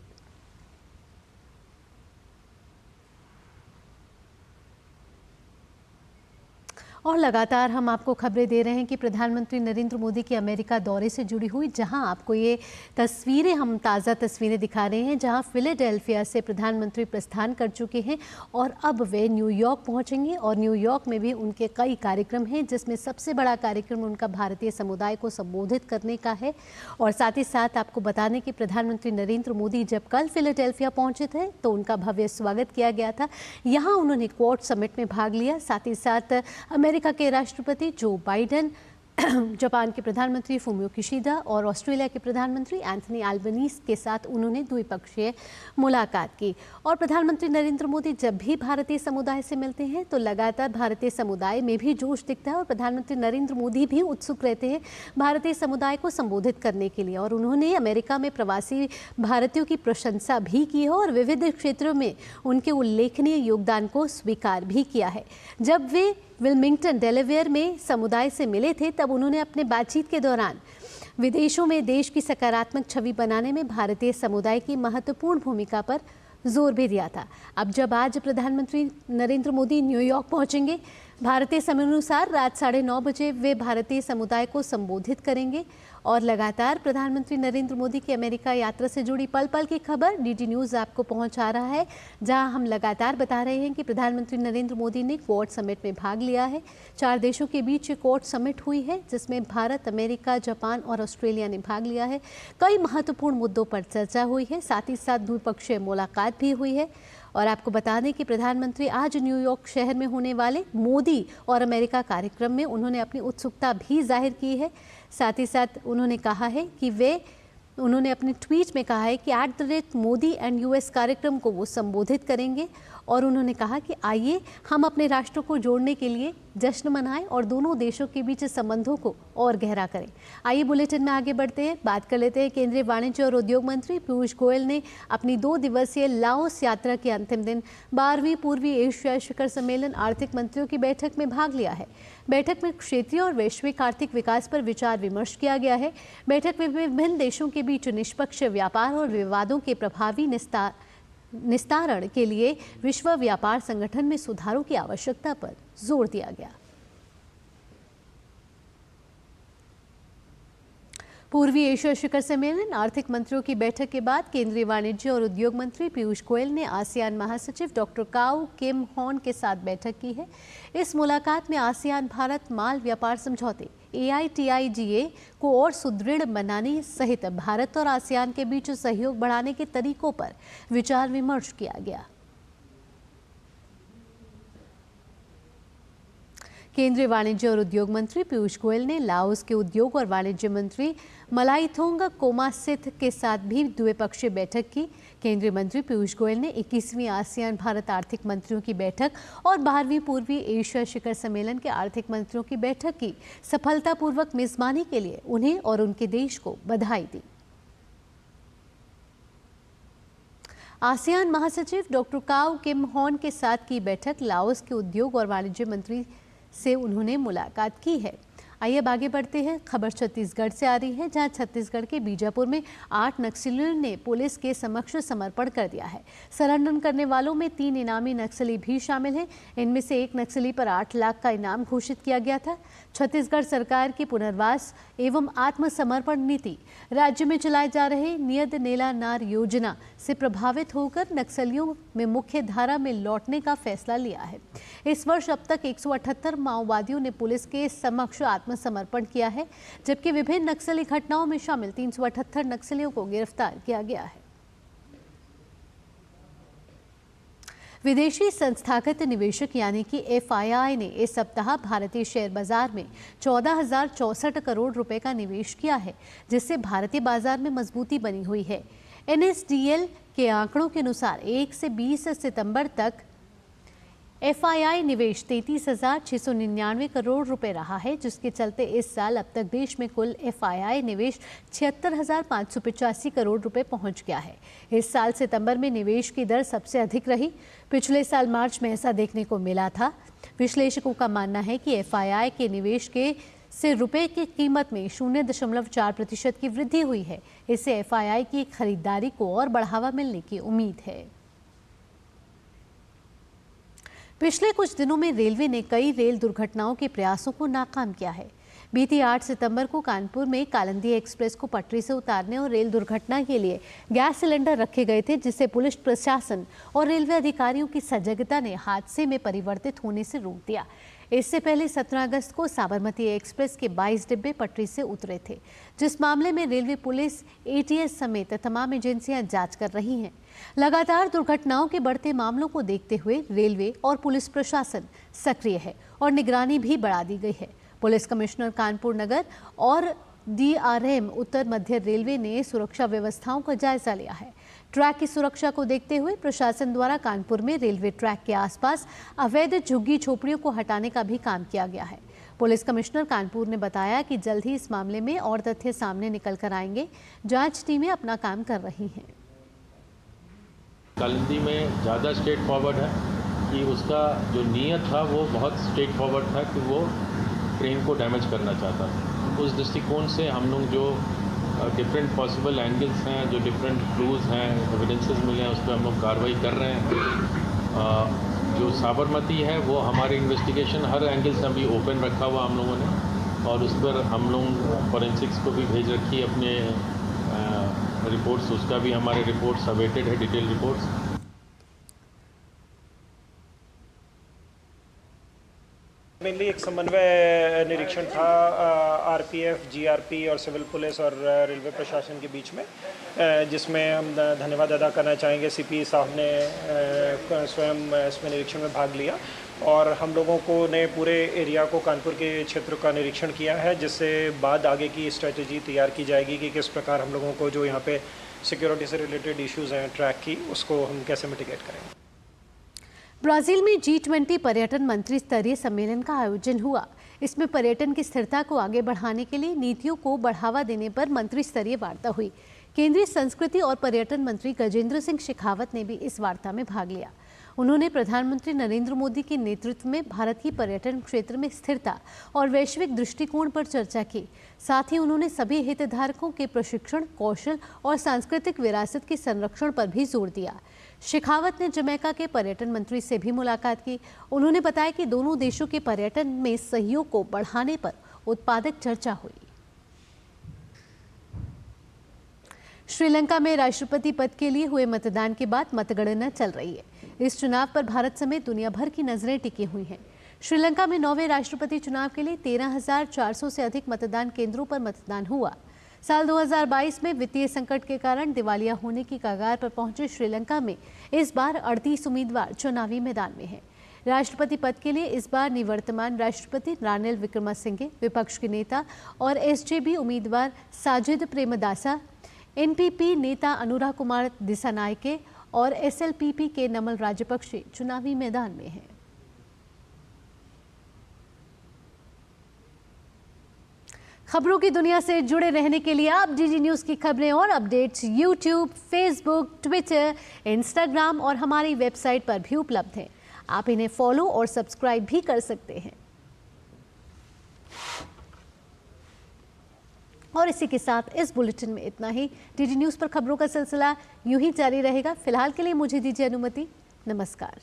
Speaker 1: और लगातार हम आपको खबरें दे रहे हैं कि प्रधानमंत्री नरेंद्र मोदी के अमेरिका दौरे से जुड़ी हुई, जहां आपको ये तस्वीरें, हम ताज़ा तस्वीरें दिखा रहे हैं, जहां फिलाडेल्फिया से प्रधानमंत्री प्रस्थान कर चुके हैं और अब वे न्यूयॉर्क पहुंचेंगे और न्यूयॉर्क में भी उनके कई कार्यक्रम हैं, जिसमें सबसे बड़ा कार्यक्रम उनका भारतीय समुदाय को संबोधित करने का है। और साथ ही साथ आपको बता दें कि प्रधानमंत्री नरेंद्र मोदी जब कल फिलाडेल्फिया पहुँचे थे तो उनका भव्य स्वागत किया गया था। यहाँ उन्होंने क्वाड समिट में भाग लिया। साथ ही साथ अमेरिका के राष्ट्रपति जो बाइडेन, जापान के प्रधानमंत्री फुमियो किशिदा और ऑस्ट्रेलिया के प्रधानमंत्री एंथनी अल्बनीज़ के साथ उन्होंने द्विपक्षीय मुलाकात की। और प्रधानमंत्री नरेंद्र मोदी जब भी भारतीय समुदाय से मिलते हैं तो लगातार भारतीय समुदाय में भी जोश दिखता है और प्रधानमंत्री नरेंद्र मोदी भी उत्सुक रहते हैं भारतीय समुदाय को संबोधित करने के लिए। और उन्होंने अमेरिका में प्रवासी भारतीयों की प्रशंसा भी की है और विविध क्षेत्रों में उनके उल्लेखनीय योगदान को स्वीकार भी किया है। जब वे विल्मिंगटन, डेलावेयर में समुदाय से मिले थे तब उन्होंने अपने बातचीत के दौरान विदेशों में देश की सकारात्मक छवि बनाने में भारतीय समुदाय की महत्वपूर्ण भूमिका पर जोर भी दिया था। अब जब आज प्रधानमंत्री नरेंद्र मोदी न्यूयॉर्क पहुंचेंगे भारतीय समयानुसार रात 9:30 बजे वे भारतीय समुदाय को संबोधित करेंगे। और लगातार प्रधानमंत्री नरेंद्र मोदी की अमेरिका यात्रा से जुड़ी पल पल की खबर डीडी न्यूज़ आपको पहुंचा रहा है, जहां हम लगातार बता रहे हैं कि प्रधानमंत्री नरेंद्र मोदी ने क्वाड समिट में भाग लिया है। 4 देशों के बीच क्वाड समिट हुई है, जिसमें भारत, अमेरिका, जापान और ऑस्ट्रेलिया ने भाग लिया है। कई महत्वपूर्ण मुद्दों पर चर्चा हुई है, साथ ही साथ द्विपक्षीय मुलाकात भी हुई है। और आपको बता दें कि प्रधानमंत्री आज न्यूयॉर्क शहर में होने वाले मोदी और अमेरिका कार्यक्रम में उन्होंने अपनी उत्सुकता भी जाहिर की है। साथ ही साथ उन्होंने कहा है कि उन्होंने अपने ट्वीट में कहा है कि @मोदी एंड यूएस कार्यक्रम को वो संबोधित करेंगे। और उन्होंने कहा कि आइए हम अपने राष्ट्रों को जोड़ने के लिए जश्न मनाएं और दोनों देशों के बीच संबंधों को और गहरा करें। आइए बुलेटिन में आगे बढ़ते हैं, बात कर लेते हैं। केंद्रीय वाणिज्य और उद्योग मंत्री पीयूष गोयल ने अपनी 2 दिवसीय लाओस यात्रा के अंतिम दिन 12वीं पूर्वी एशिया शिखर सम्मेलन आर्थिक मंत्रियों की बैठक में भाग लिया है। बैठक में क्षेत्रीय और वैश्विक आर्थिक विकास पर विचार विमर्श किया गया है। बैठक में विभिन्न देशों के बीच निष्पक्ष व्यापार और विवादों के प्रभावी निस्तारण के लिए विश्व व्यापार संगठन में सुधारों की आवश्यकता पर जोर दिया गया। पूर्वी एशिया शिखर सम्मेलन आर्थिक मंत्रियों की बैठक के बाद केंद्रीय वाणिज्य और उद्योग मंत्री पीयूष गोयल ने आसियान महासचिव डॉक्टर काओ किम हॉन के साथ बैठक की है। इस मुलाकात में आसियान भारत माल व्यापार समझौते AITIGA को और सुदृढ़ बनाने सहित भारत और आसियान के बीच सहयोग बढ़ाने के तरीकों पर विचार विमर्श किया गया। केंद्रीय वाणिज्य और उद्योग मंत्री पीयूष गोयल ने लाओस के उद्योग और वाणिज्य मंत्री मलाइथोंग कोमासिथ के साथ भी द्विपक्षीय बैठक की। केंद्रीय मंत्री पीयूष गोयल ने 21वीं आसियान भारत आर्थिक मंत्रियों की बैठक और 12वीं पूर्वी एशिया शिखर सम्मेलन के आर्थिक मंत्रियों की बैठक की सफलतापूर्वक मेजबानी के लिए उन्हें और उनके देश को बधाई दी। आसियान महासचिव डॉक्टर काओ किम हॉन के साथ की बैठक लाओस के उद्योग और वाणिज्य मंत्री से उन्होंने मुलाकात की है। आइए अब आगे बढ़ते हैं। खबर छत्तीसगढ़ से आ रही है, जहां छत्तीसगढ़ के बीजापुर में 8 नक्सलियों ने पुलिस के समक्ष समर्पण कर दिया है। सरेंडर करने वालों में 3 इनामी नक्सली भी शामिल हैं। इनमें से एक नक्सली पर 8 लाख का इनाम घोषित किया गया था। छत्तीसगढ़ सरकार की पुनर्वास एवं आत्मसमर्पण नीति राज्य में चलाए जा रहे नियत नेला नार योजना से प्रभावित होकर नक्सलियों में मुख्य धारा में लौटने का फैसला लिया है। इस वर्ष अब तक 178 माओवादियों ने पुलिस के समक्ष आत्मसमर्पण किया है, जबकि विभिन्न नक्सली घटनाओं में शामिल 378 नक्सलियों को गिरफ्तार किया गया है। विदेशी संस्थागत निवेशक यानी कि FII ने इस सप्ताह भारतीय शेयर बाजार में 14,064 करोड़ रुपए का निवेश किया है, जिससे भारतीय बाजार में मजबूती बनी हुई है। NSDL के आंकड़ों के अनुसार 1 से 20 सितंबर तक FII निवेश 33,699 करोड़ रुपए रहा है, जिसके चलते इस साल अब तक देश में कुल FII निवेश 76,585 करोड़ रुपए पहुंच गया है। इस साल सितंबर में निवेश की दर सबसे अधिक रही। पिछले साल मार्च में ऐसा देखने को मिला था। विश्लेषकों का मानना है कि FII के निवेश से रुपए की कीमत में 0.4% की वृद्धि हुई है। इससे FII की खरीदारी को और बढ़ावा मिलने की उम्मीद है। पिछले कुछ दिनों में रेलवे ने कई रेल दुर्घटनाओं के प्रयासों को नाकाम किया है। बीती 8 सितंबर को कानपुर में कालिंदी एक्सप्रेस को पटरी से उतारने और रेल दुर्घटना के लिए गैस सिलेंडर रखे गए थे, जिसे पुलिस प्रशासन और रेलवे अधिकारियों की सजगता ने हादसे में परिवर्तित होने से रोक दिया। इससे पहले 17 अगस्त को साबरमती एक्सप्रेस के 22 डिब्बे पटरी से उतरे थे, जिस मामले में रेलवे पुलिस, ATS समेत तमाम एजेंसियां जांच कर रही हैं। लगातार दुर्घटनाओं के बढ़ते मामलों को देखते हुए रेलवे और पुलिस प्रशासन सक्रिय है और निगरानी भी बढ़ा दी गई है। पुलिस कमिश्नर कानपुर नगर और DRM उत्तर मध्य रेलवे ने सुरक्षा व्यवस्थाओं का जायजा लिया है। ट्रैक की सुरक्षा को देखते हुए प्रशासन द्वारा कानपुर में रेलवे ट्रैक के आसपास अवैध झुग्गी झोपड़ियों को हटाने का भी काम किया गया है। पुलिस कमिश्नर कानपुर ने बताया कि जल्द ही इस मामले में और तथ्य सामने निकल कर आएंगे। जांच टीमें अपना काम कर रही हैं।
Speaker 3: कालिंदी में ज़्यादा स्ट्रेट फॉरवर्ड है कि उसका जो नीयत था वो बहुत स्ट्रेट फॉरवर्ड था कि वो ट्रेन को डैमेज करना चाहता था। उस दृष्टिकोण से हम लोग जो डिफरेंट पॉसिबल एंगल्स हैं, जो डिफरेंट क्लूज़ हैं, एविडेंसेस मिले हैं, उस पर हम लोग कार्रवाई कर रहे हैं। जो साबरमती है वो हमारी इन्वेस्टिगेशन हर एंगल से अभी ओपन रखा हुआ हम लोगों ने, और उस पर हम लोग फॉरेंसिक्स को भी भेज रखी है अपने रिपोर्ट्स, उसका भी हमारे रिपोर्ट्स अवेटेड है, डिटेल रिपोर्ट्स।
Speaker 4: मेनली एक समन्वय निरीक्षण था आरपीएफ, जीआरपी और सिविल पुलिस और रेलवे प्रशासन के बीच में, जिसमें हम धन्यवाद अदा करना चाहेंगे सीपी साहब ने स्वयं इसमें निरीक्षण में भाग लिया, और हम लोगों को ने पूरे एरिया को, कानपुर के क्षेत्र का निरीक्षण किया है, जिससे बाद आगे की स्ट्रेटजी तैयार की जाएगी कि किस प्रकार हम लोगों को जो यहाँ पे सिक्योरिटी से रिलेटेड इश्यूज़ हैं ट्रैक की, उसको हम कैसे मिटिगेट करेंगे।
Speaker 1: ब्राजील में G20 पर्यटन मंत्री स्तरीय सम्मेलन का आयोजन हुआ। इसमें पर्यटन की स्थिरता को आगे बढ़ाने के लिए नीतियों को बढ़ावा देने पर मंत्री स्तरीय वार्ता हुई। केंद्रीय संस्कृति और पर्यटन मंत्री गजेंद्र सिंह शेखावत ने भी इस वार्ता में भाग लिया। उन्होंने प्रधानमंत्री नरेंद्र मोदी के नेतृत्व में भारत की पर्यटन क्षेत्र में स्थिरता और वैश्विक दृष्टिकोण पर चर्चा की। साथ ही उन्होंने सभी हितधारकों के प्रशिक्षण, कौशल और सांस्कृतिक विरासत के संरक्षण पर भी जोर दिया। शेखावत ने जमैका के पर्यटन मंत्री से भी मुलाकात की। उन्होंने बताया कि दोनों देशों के पर्यटन में सहयोग को बढ़ाने पर उत्पादक चर्चा हुई। श्रीलंका में राष्ट्रपति पद के लिए हुए मतदान के बाद मतगणना चल रही है। इस चुनाव पर भारत समेत दुनिया भर की नजरें टिकी हुई हैं। श्रीलंका में 9वें राष्ट्रपति चुनाव के लिए 13,400 से अधिक मतदान केंद्रों पर मतदान हुआ। साल 2022 में वित्तीय संकट के कारण दिवालिया होने की कगार पर पहुंचे श्रीलंका में इस बार 38 उम्मीदवार चुनावी मैदान में हैं। राष्ट्रपति पद के लिए इस बार निवर्तमान राष्ट्रपति रानिल विक्रमसिंघे, विपक्ष के नेता और एसजेबी उम्मीदवार साजिद प्रेमदासा, एनपीपी नेता अनुरा कुमार दिसानायके और एसएलपीपी के नमल राजपक्षे चुनावी मैदान में हैं। खबरों की दुनिया से जुड़े रहने के लिए आप डीडी न्यूज़ की खबरें और updates YouTube, Facebook, Twitter, Instagram और हमारी वेबसाइट पर भी उपलब्ध हैं। आप इन्हें फॉलो और सब्सक्राइब भी कर सकते हैं। और इसी के साथ इस बुलेटिन में इतना ही। डीडी न्यूज़ पर खबरों का सिलसिला यूं ही जारी रहेगा। फिलहाल के लिए मुझे दीजिए अनुमति। नमस्कार।